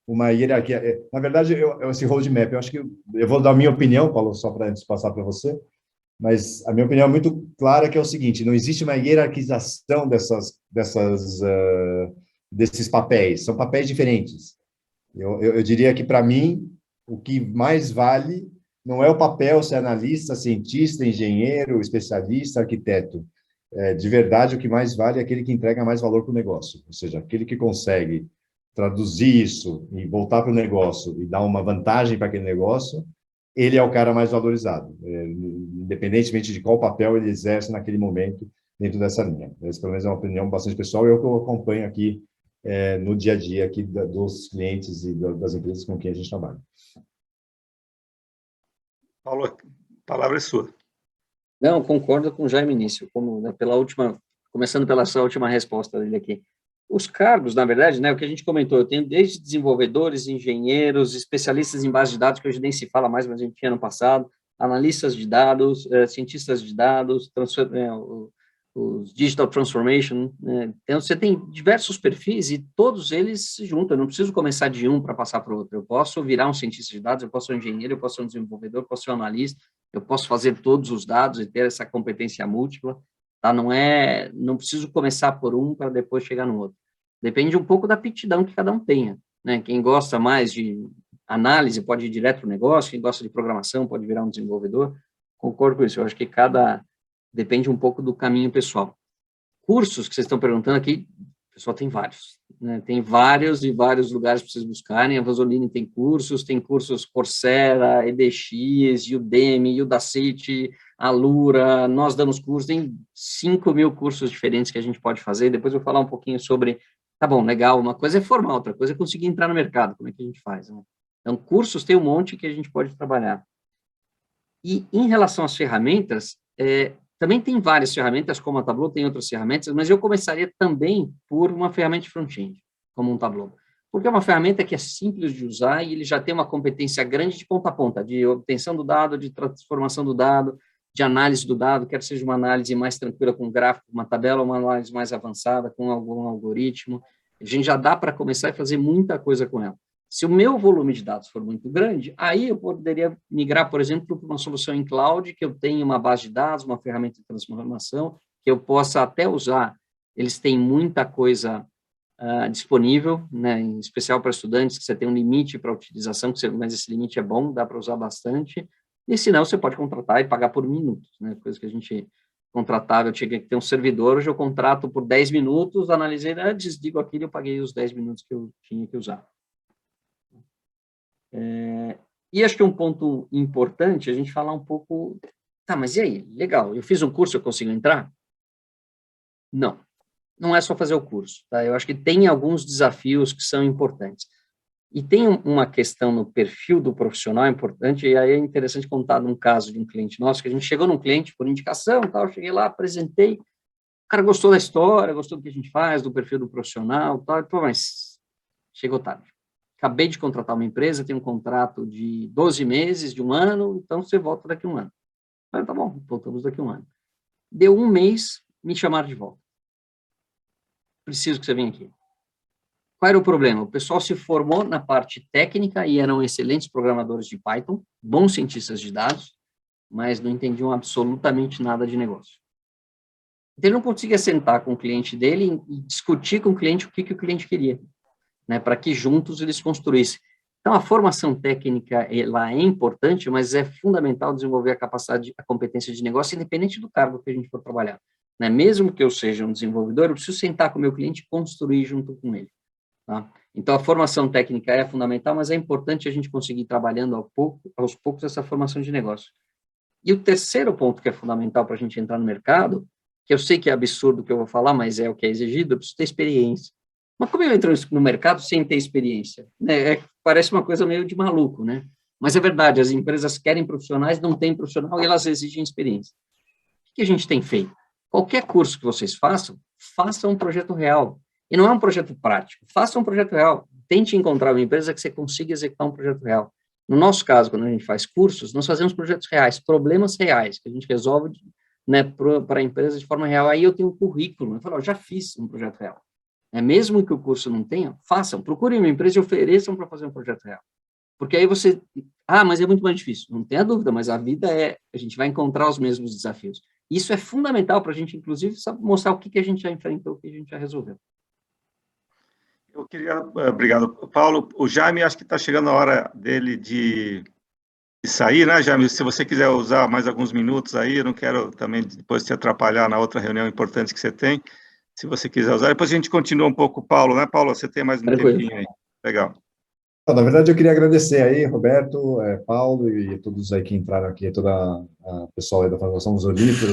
uma hierarquia. Na verdade, esse roadmap, eu acho que eu vou dar a minha opinião, Paulo, só para antes passar para você, mas a minha opinião é muito clara, que é o seguinte: não existe uma hierarquização desses papéis, são papéis diferentes. Eu diria que, para mim, o que mais vale não é o papel ser analista, cientista, engenheiro, especialista, arquiteto. De verdade, o que mais vale é aquele que entrega mais valor para o negócio, ou seja, aquele que consegue traduzir isso e voltar para o negócio e dar uma vantagem para aquele negócio, ele é o cara mais valorizado, independentemente de qual papel ele exerce naquele momento dentro dessa linha. Essa, pelo menos, é uma opinião bastante pessoal, e é o que eu acompanho aqui no dia a dia aqui dos clientes e das empresas com quem a gente trabalha. Paulo, a palavra é sua. Não, concordo com o Jaime Início, começando pela sua última resposta dele aqui. Os cargos, na verdade, né, o que a gente comentou, eu tenho desde desenvolvedores, engenheiros, especialistas em base de dados, que hoje nem se fala mais, mas a gente tinha no passado, analistas de dados, cientistas de dados, os Digital Transformation, né? Então, você tem diversos perfis e todos eles se juntam. Eu não preciso começar de um para passar para o outro. Eu posso virar um cientista de dados, eu posso ser um engenheiro, eu posso ser um desenvolvedor, eu posso ser um analista, eu posso fazer todos os dados e ter essa competência múltipla. Tá? Não preciso começar por um para depois chegar no outro. Depende um pouco da aptidão que cada um tenha, né? Quem gosta mais de análise pode ir direto para o negócio, quem gosta de programação pode virar um desenvolvedor. Concordo com isso. Eu acho que depende um pouco do caminho pessoal. Cursos que vocês estão perguntando aqui, o pessoal tem vários, né? Tem vários e vários lugares para vocês buscarem. A Vasoline tem cursos Coursera, EDX, Udemy, Udacity, Alura, nós damos cursos, tem 5.000 cursos diferentes que a gente pode fazer. Depois eu vou falar um pouquinho sobre, tá bom, legal, uma coisa é formar, outra coisa é conseguir entrar no mercado, como é que a gente faz, né? Então, cursos tem um monte que a gente pode trabalhar. E em relação às ferramentas, também tem várias ferramentas, como a Tableau, tem outras ferramentas, mas eu começaria também por uma ferramenta de front-end, como um Tableau. Porque é uma ferramenta que é simples de usar e ele já tem uma competência grande de ponta a ponta, de obtenção do dado, de transformação do dado, de análise do dado, quer seja uma análise mais tranquila com gráfico, uma tabela, ou uma análise mais avançada com algum algoritmo. A gente já dá para começar a fazer muita coisa com ela. Se o meu volume de dados for muito grande, aí eu poderia migrar, por exemplo, para uma solução em cloud, que eu tenha uma base de dados, uma ferramenta de transformação, que eu possa até usar. Eles têm muita coisa disponível, né, em especial para estudantes, que você tem um limite para utilização, mas esse limite é bom, dá para usar bastante. E se não, você pode contratar e pagar por minutos, né, coisa que a gente contratava, eu tinha que ter um servidor, hoje eu contrato por 10 minutos, analisei, desligo aquilo e eu paguei os 10 minutos que eu tinha que usar. E acho que um ponto importante, a gente falar um pouco, tá, mas e aí? Legal, eu fiz um curso, eu consigo entrar? Não, não é só fazer o curso, tá? Eu acho que tem alguns desafios que são importantes. E tem uma questão no perfil do profissional importante, e aí é interessante contar num caso de um cliente nosso, que a gente chegou num cliente por indicação, tal, eu cheguei lá, apresentei, o cara gostou da história, gostou do que a gente faz, do perfil do profissional, tal, mas chegou tarde. Acabei de contratar uma empresa, tem um contrato de 12 meses, de 1 ano, então você volta daqui a 1 ano. Aí, tá bom, voltamos daqui a 1 ano. Deu 1 mês, me chamaram de volta. Preciso que você venha aqui. Qual era o problema? O pessoal se formou na parte técnica e eram excelentes programadores de Python, bons cientistas de dados, mas não entendiam absolutamente nada de negócio. Então, ele não conseguia sentar com o cliente dele e discutir com o cliente o que o cliente queria, né, para que juntos eles construíssem. Então, a formação técnica, ela é importante, mas é fundamental desenvolver a capacidade, a competência de negócio, independente do cargo que a gente for trabalhar, né? Mesmo que eu seja um desenvolvedor, eu preciso sentar com o meu cliente e construir junto com ele, tá? Então, a formação técnica é fundamental, mas é importante a gente conseguir ir trabalhando aos poucos essa formação de negócio. E o terceiro ponto que é fundamental para a gente entrar no mercado, que eu sei que é absurdo o que eu vou falar, mas é o que é exigido, eu preciso ter experiência. Mas como eu entro no mercado sem ter experiência? Né? Parece uma coisa meio de maluco, né? Mas é verdade, as empresas querem profissionais, não têm profissional e elas exigem experiência. O que a gente tem feito? Qualquer curso que vocês façam, façam um projeto real. E não é um projeto prático, faça um projeto real. Tente encontrar uma empresa que você consiga executar um projeto real. No nosso caso, quando a gente faz cursos, nós fazemos projetos reais, problemas reais, que a gente resolve, né, para a empresa de forma real. Aí eu tenho um currículo, eu falo, já fiz um projeto real. Mesmo que o curso não tenha, façam, procurem uma empresa e ofereçam para fazer um projeto real. Porque aí você, mas é muito mais difícil. Não tenha dúvida, mas a vida a gente vai encontrar os mesmos desafios. Isso é fundamental para a gente, inclusive, mostrar o que a gente já enfrentou, o que a gente já resolveu. Eu queria, obrigado, Paulo. O Jaime, acho que está chegando a hora dele de sair, né, Jaime? Se você quiser usar mais alguns minutos aí, eu não quero também depois te atrapalhar na outra reunião importante que você tem. Se você quiser usar, depois a gente continua um pouco, Paulo, né, Paulo? Você tem mais um tempinho aí. Legal. Na verdade, eu queria agradecer aí, Roberto, Paulo e todos aí que entraram aqui, toda a pessoal aí da Fundação Mussolini, por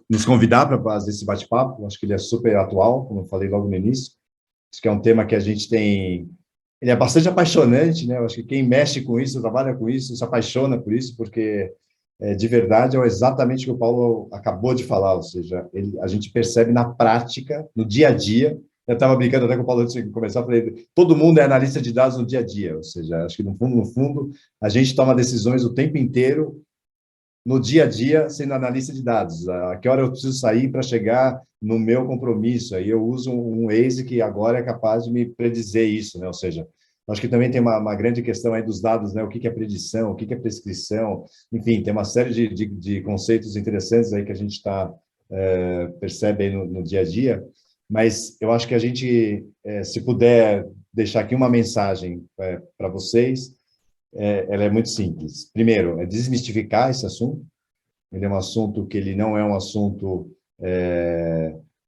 nos convidar para fazer esse bate-papo. Acho que ele é super atual, como eu falei logo no início. Acho que é um tema que a gente tem... Ele é bastante apaixonante, né? Eu acho que quem mexe com isso, trabalha com isso, se apaixona por isso, porque de verdade é exatamente o que o Paulo acabou de falar, ou seja, a gente percebe na prática, no dia a dia. Eu estava brincando até com o Paulo antes de começar, falei, todo mundo é analista de dados no dia a dia, ou seja, acho que no fundo, a gente toma decisões o tempo inteiro, no dia a dia, sendo analista de dados. A que hora eu preciso sair para chegar no meu compromisso? Aí eu uso um Waze que agora é capaz de me predizer isso, né? Ou seja, acho que também tem uma grande questão aí dos dados, né? O que é predição, o que é prescrição, enfim, tem uma série de conceitos interessantes aí que a gente percebe aí no dia a dia, mas eu acho que a gente, se puder deixar aqui uma mensagem para vocês, ela é muito simples. Primeiro, é desmistificar esse assunto. Ele é um assunto que ele não é um assunto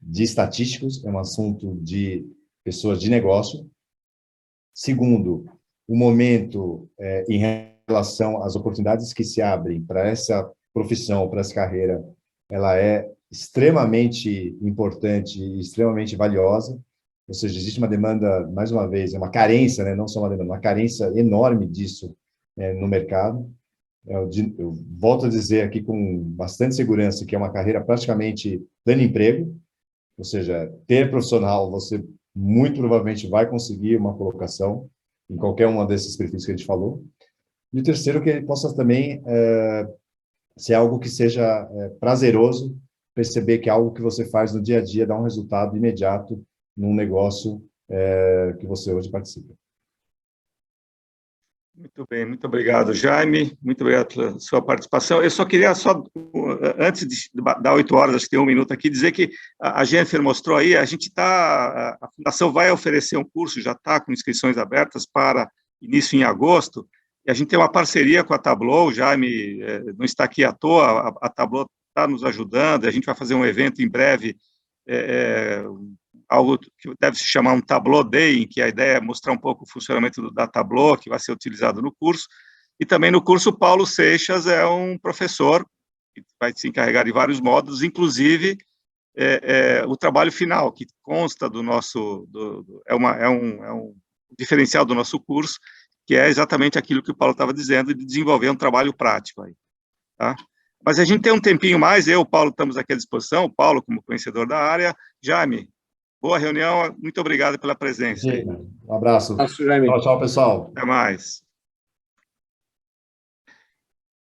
de estatísticos, é um assunto de pessoas de negócio. Segundo, o momento em relação às oportunidades que se abrem para essa profissão, para essa carreira, ela é extremamente importante e extremamente valiosa. Ou seja, existe uma demanda, mais uma vez, uma carência, né? Não só uma demanda, uma carência enorme disso no mercado. Eu volto a dizer aqui com bastante segurança que é uma carreira praticamente pleno emprego, ou seja, ter profissional, você muito provavelmente vai conseguir uma colocação em qualquer uma desses perfis que a gente falou. E o terceiro, que ele possa também ser algo que seja prazeroso, perceber que algo que você faz no dia a dia dá um resultado imediato num negócio que você hoje participa. Muito bem, muito obrigado, Jaime, muito obrigado pela sua participação. Eu só queria, antes de dar 8 horas, acho que tem 1 minuto aqui, dizer que a Jennifer mostrou aí, a Fundação vai oferecer um curso, já está com inscrições abertas para início em agosto, e a gente tem uma parceria com a Tableau, o Jaime não está aqui à toa, a Tableau está nos ajudando, a gente vai fazer um evento em breve, algo que deve se chamar um Tableau Day, em que a ideia é mostrar um pouco o funcionamento da Tableau, que vai ser utilizado no curso, e também no curso o Paulo Seixas é um professor que vai se encarregar de vários módulos, inclusive o trabalho final, que consta do nosso, é um diferencial do nosso curso, que é exatamente aquilo que o Paulo estava dizendo, de desenvolver um trabalho prático aí, tá? Mas a gente tem um tempinho mais, eu e o Paulo estamos aqui à disposição, o Paulo como conhecedor da área. Jaime, boa reunião, muito obrigado pela presença. Um abraço. Tchau, tchau, pessoal. Até mais.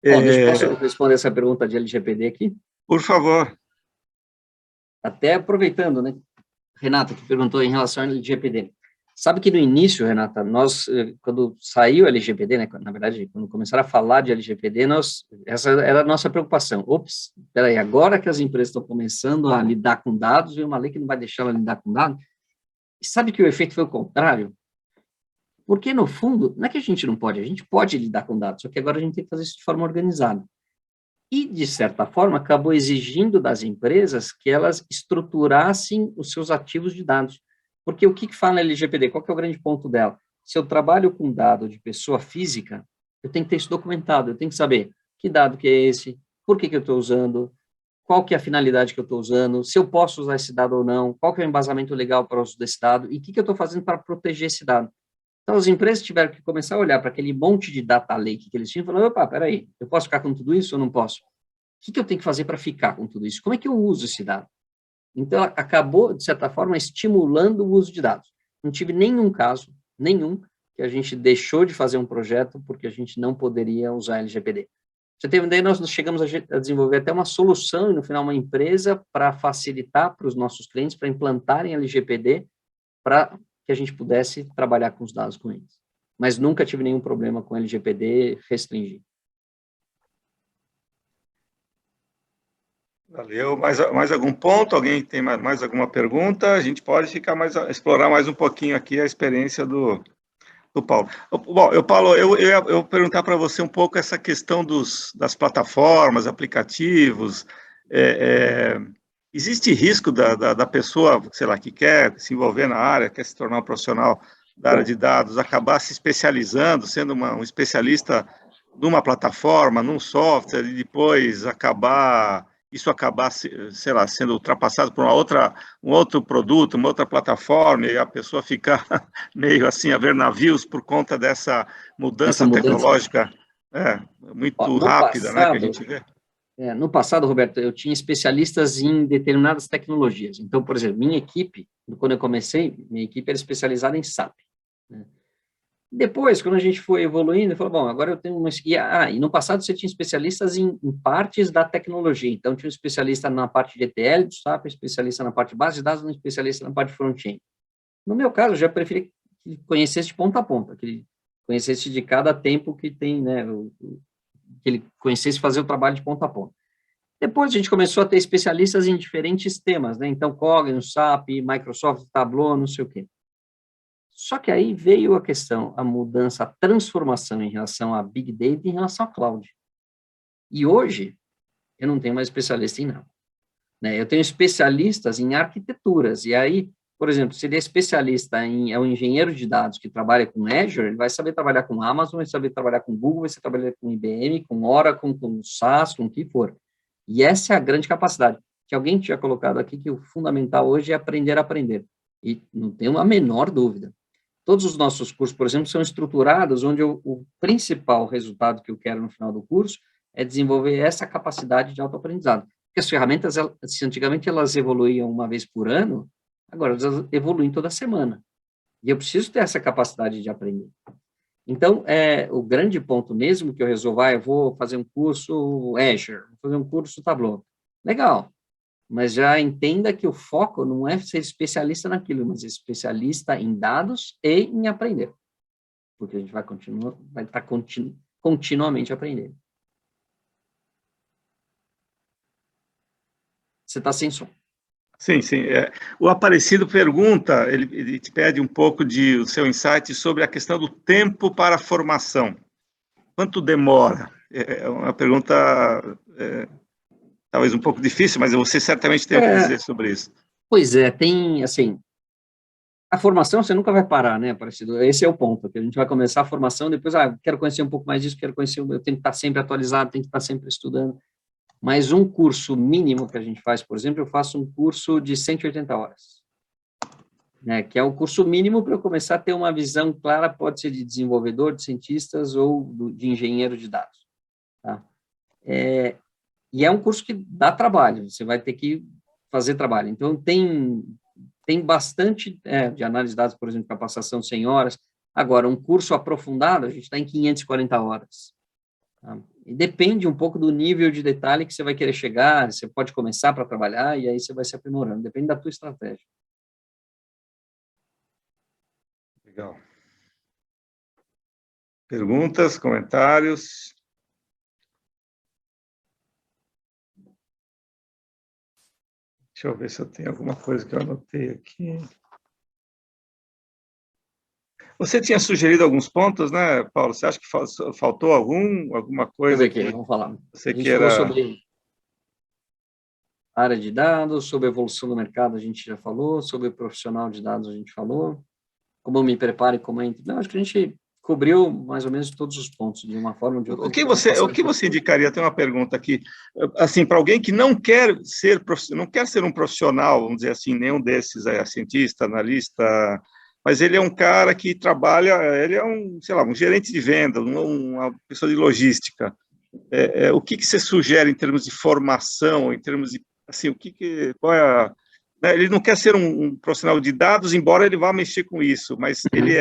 Posso responder essa pergunta de LGPD aqui? Por favor. Até aproveitando, né? Renata, que perguntou em relação ao LGPD. Sabe que no início, Renata, nós, quando saiu a LGPD, né, na verdade, quando começaram a falar de LGPD, essa era a nossa preocupação. Ops, peraí, agora que as empresas estão começando a lidar com dados, vem uma lei que não vai deixar ela lidar com dados. E sabe que o efeito foi o contrário? Porque, no fundo, não é que a gente não pode, a gente pode lidar com dados, só que agora a gente tem que fazer isso de forma organizada. E, de certa forma, acabou exigindo das empresas que elas estruturassem os seus ativos de dados. Porque o que fala a LGPD? Qual que é o grande ponto dela? Se eu trabalho com dado de pessoa física, eu tenho que ter isso documentado, eu tenho que saber que dado que é esse, por que eu estou usando, qual que é a finalidade que eu estou usando, se eu posso usar esse dado ou não, qual que é o embasamento legal para o uso desse dado, e o que eu estou fazendo para proteger esse dado. Então, as empresas tiveram que começar a olhar para aquele monte de data lake que eles tinham e falar, opa, peraí, eu posso ficar com tudo isso ou não posso? O que eu tenho que fazer para ficar com tudo isso? Como é que eu uso esse dado? Então, acabou, de certa forma, estimulando o uso de dados. Não tive nenhum caso, nenhum, que a gente deixou de fazer um projeto porque a gente não poderia usar LGPD. Você tem uma ideia, nós chegamos a desenvolver até uma solução, e no final uma empresa, para facilitar para os nossos clientes, para implantarem LGPD, para que a gente pudesse trabalhar com os dados com eles. Mas nunca tive nenhum problema com LGPD restringir. Valeu. Mais algum ponto? Alguém tem mais alguma pergunta? A gente pode explorar mais um pouquinho aqui a experiência do Paulo. Bom, Paulo, eu ia perguntar para você um pouco essa questão das plataformas, aplicativos. Existe risco da pessoa, sei lá, que quer se envolver na área, quer se tornar um profissional da área de dados, acabar se especializando, sendo um especialista numa plataforma, num software, e depois isso acabar, sei lá, sendo ultrapassado por um outro produto, uma outra plataforma, e a pessoa ficar meio assim, a ver navios por conta dessa mudança tecnológica muito rápida, né, que a gente vê. No passado, Roberto, eu tinha especialistas em determinadas tecnologias. Então, por exemplo, minha equipe, quando eu comecei, minha equipe era especializada em SAP, né? Depois, quando a gente foi evoluindo, falou, bom, agora eu tenho uma... E no passado você tinha especialistas em partes da tecnologia. Então, tinha um especialista na parte de ETL do SAP, um especialista na parte de base de dados, um especialista na parte de front-end. No meu caso, eu já preferi que ele conhecesse de ponta a ponta, que ele conhecesse de cada tempo que tem, né, que ele conhecesse fazer o trabalho de ponta a ponta. Depois, a gente começou a ter especialistas em diferentes temas, né? Então, Cognos, SAP, Microsoft, Tableau, não sei o quê. Só que aí veio a questão, a mudança, a transformação em relação a Big Data e em relação a Cloud. E hoje, eu não tenho mais especialista em nada, né? Eu tenho especialistas em arquiteturas, e aí, por exemplo, se ele é especialista é um engenheiro de dados que trabalha com Azure, ele vai saber trabalhar com Amazon, vai saber trabalhar com Google, vai saber trabalhar com IBM, com Oracle, com SaaS, com o que for. E essa é a grande capacidade, que alguém tinha colocado aqui, que o fundamental hoje é aprender a aprender. E não tenho a menor dúvida. Todos os nossos cursos, por exemplo, são estruturados onde o principal resultado que eu quero no final do curso é desenvolver essa capacidade de autoaprendizado. Porque as ferramentas, se antigamente elas evoluíam uma vez por ano, agora elas evoluem toda semana. E eu preciso ter essa capacidade de aprender. Então, o grande ponto mesmo que eu resolvo, eu vou fazer um curso Azure, vou fazer um curso Tableau. Legal. Mas já entenda que o foco não é ser especialista naquilo, mas ser especialista em dados e em aprender. Porque a gente vai estar continuamente aprendendo. Você está sem som. Sim. O Aparecido pergunta, ele te pede um pouco o seu insight sobre a questão do tempo para a formação. Quanto demora? É uma pergunta... talvez um pouco difícil, mas você certamente tem o que dizer sobre isso. Pois é, tem, assim, a formação você nunca vai parar, né, Aparecido? Esse é o ponto, que a gente vai começar a formação, depois, quero conhecer um pouco mais disso, eu tenho que estar sempre atualizado, tenho que estar sempre estudando. Mas um curso mínimo que a gente faz, por exemplo, eu faço um curso de 180 horas, né, que é o curso mínimo para eu começar a ter uma visão clara, pode ser de desenvolvedor, de cientistas ou de engenheiro de dados, tá? E é um curso que dá trabalho, você vai ter que fazer trabalho. Então, tem bastante de análise de dados, por exemplo, capacitação de 100 horas. Agora, um curso aprofundado, a gente está em 540 horas. Tá? E depende um pouco do nível de detalhe que você vai querer chegar, você pode começar para trabalhar e aí você vai se aprimorando, depende da tua estratégia. Legal. Perguntas, comentários? Deixa eu ver se eu tenho alguma coisa que eu anotei aqui. Você tinha sugerido alguns pontos, né, Paulo? Você acha que faltou alguma coisa? Deixa eu ver aqui, vamos falar. Você A gente queira... falou sobre área de dados, sobre a evolução do mercado, a gente já falou, sobre o profissional de dados, a gente falou, como eu me preparo e como eu entro. Não, acho que a gente cobriu mais ou menos todos os pontos, de uma forma ou de outra. O que você indicaria? Tem uma pergunta aqui, assim, para alguém que não quer ser um profissional, vamos dizer assim, nenhum desses, cientista, analista, mas ele é um cara que trabalha, ele é sei lá, um gerente de venda, uma pessoa de logística. O que você sugere em termos de formação, em termos de, assim, qual é né, ele não quer ser um profissional de dados, embora ele vá mexer com isso, mas ele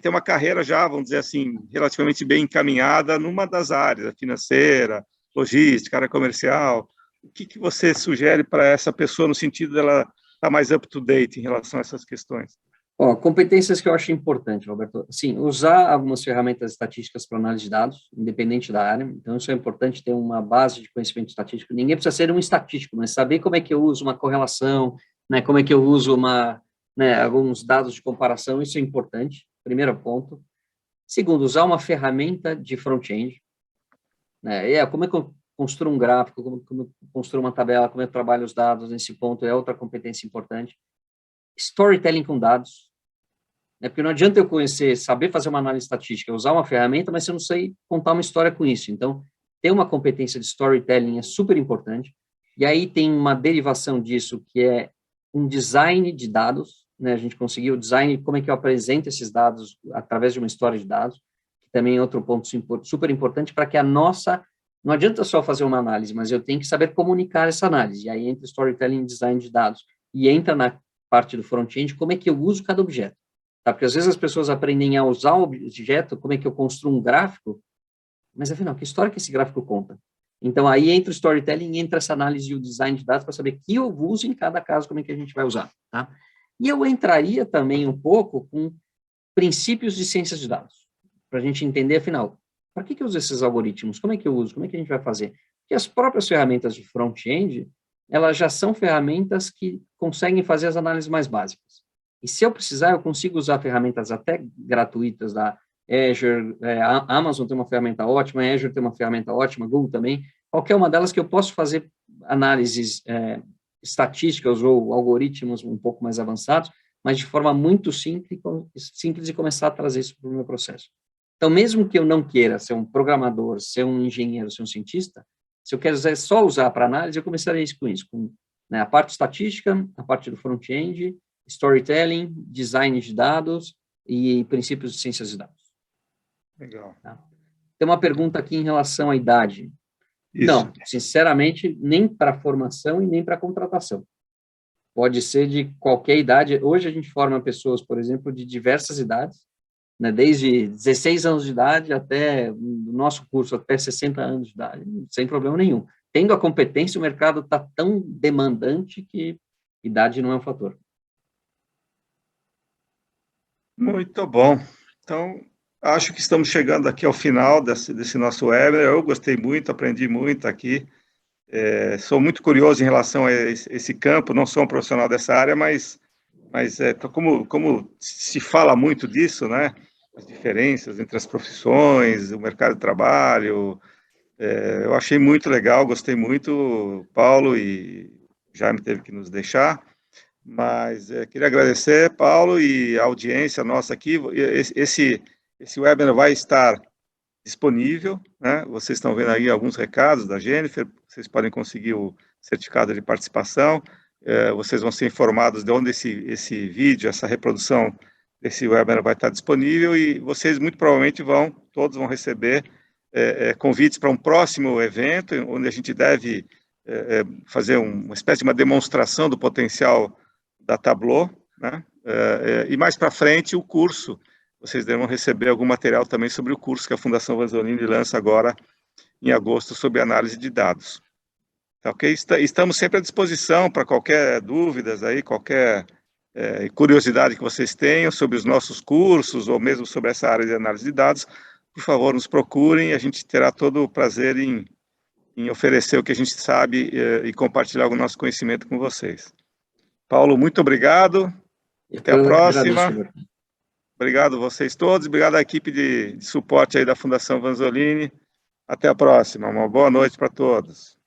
tem uma carreira já, vamos dizer assim, relativamente bem encaminhada numa das áreas, a financeira, logística, área comercial. O que você sugere para essa pessoa no sentido dela estar mais up-to-date em relação a essas questões? Competências que eu acho importante, Roberto. Sim, usar algumas ferramentas estatísticas para análise de dados, independente da área. Então, isso é importante, ter uma base de conhecimento estatístico. Ninguém precisa ser um estatístico, mas saber como é que eu uso uma correlação, né, como é que eu uso alguns dados de comparação, isso é importante, primeiro ponto. Segundo, usar uma ferramenta de front-end. Né, como é que eu construo um gráfico, como eu construo uma tabela, como eu trabalho os dados nesse ponto, é outra competência importante. Storytelling com dados, né? Porque não adianta eu saber fazer uma análise estatística, usar uma ferramenta, mas eu não sei contar uma história com isso. Então, ter uma competência de storytelling é super importante. E aí tem uma derivação disso, que é um design de dados, né? A gente conseguiu o design, como é que eu apresento esses dados através de uma história de dados, que também é outro ponto super importante para que não adianta só fazer uma análise, mas eu tenho que saber comunicar essa análise. E aí entra storytelling e design de dados. E entra na parte do front-end, como é que eu uso cada objeto. Tá? Porque às vezes as pessoas aprendem a usar o objeto, como é que eu construo um gráfico, mas afinal, que história que esse gráfico conta? Então, aí entra o storytelling, entra essa análise e o design de dados para saber que eu uso em cada caso, como é que a gente vai usar. Tá? E eu entraria também um pouco com princípios de ciências de dados, para a gente entender, afinal, para que eu uso esses algoritmos? Como é que eu uso? Como é que a gente vai fazer? Porque as próprias ferramentas de front-end, elas já são ferramentas que conseguem fazer as análises mais básicas. E se eu precisar, eu consigo usar ferramentas até gratuitas da Azure, a Amazon tem uma ferramenta ótima, a Azure tem uma ferramenta ótima, Google também, qualquer uma delas que eu posso fazer análises estatísticas ou algoritmos um pouco mais avançados, mas de forma muito simples e começar a trazer isso para o meu processo. Então, mesmo que eu não queira ser um programador, ser um engenheiro, ser um cientista, se eu quero só usar para análise, eu começaria com isso, com a parte estatística, a parte do front-end, storytelling, design de dados e princípios de ciências de dados. Legal. Tá? Tem uma pergunta aqui em relação à idade. Isso. Não, sinceramente, nem para formação e nem para contratação. Pode ser de qualquer idade. Hoje a gente forma pessoas, por exemplo, de diversas idades, né, desde 16 anos de idade até, no nosso curso, até 60 anos de idade, sem problema nenhum. Tendo a competência, o mercado está tão demandante que idade não é um fator. Muito bom. Então, acho que estamos chegando aqui ao final desse nosso webinar. Eu gostei muito, aprendi muito aqui. Sou muito curioso em relação a esse campo, não sou um profissional dessa área, mas como se fala muito disso, né? As diferenças entre as profissões, o mercado de trabalho, eu achei muito legal, gostei muito, Paulo, e Jaime teve que nos deixar, mas queria agradecer, Paulo, e a audiência nossa aqui. Esse webinar vai estar disponível, né? Vocês estão vendo aí alguns recados da Jennifer, vocês podem conseguir o certificado de participação, vocês vão ser informados de onde esse vídeo, essa reprodução desse webinar vai estar disponível, e vocês muito provavelmente todos vão receber convites para um próximo evento, onde a gente deve fazer uma espécie de uma demonstração do potencial da Tableau, né? E mais para frente o curso. Vocês devem receber algum material também sobre o curso que a Fundação Vanzolini lança agora em agosto sobre análise de dados. Tá, ok? Estamos sempre à disposição para qualquer dúvidas aí, qualquer e curiosidade que vocês tenham sobre os nossos cursos, ou mesmo sobre essa área de análise de dados, por favor, nos procurem, a gente terá todo o prazer em oferecer o que a gente sabe e compartilhar o nosso conhecimento com vocês. Paulo, muito obrigado, até a próxima. Obrigado a vocês todos, obrigado à equipe de suporte aí da Fundação Vanzolini. Até a próxima, uma boa noite para todos.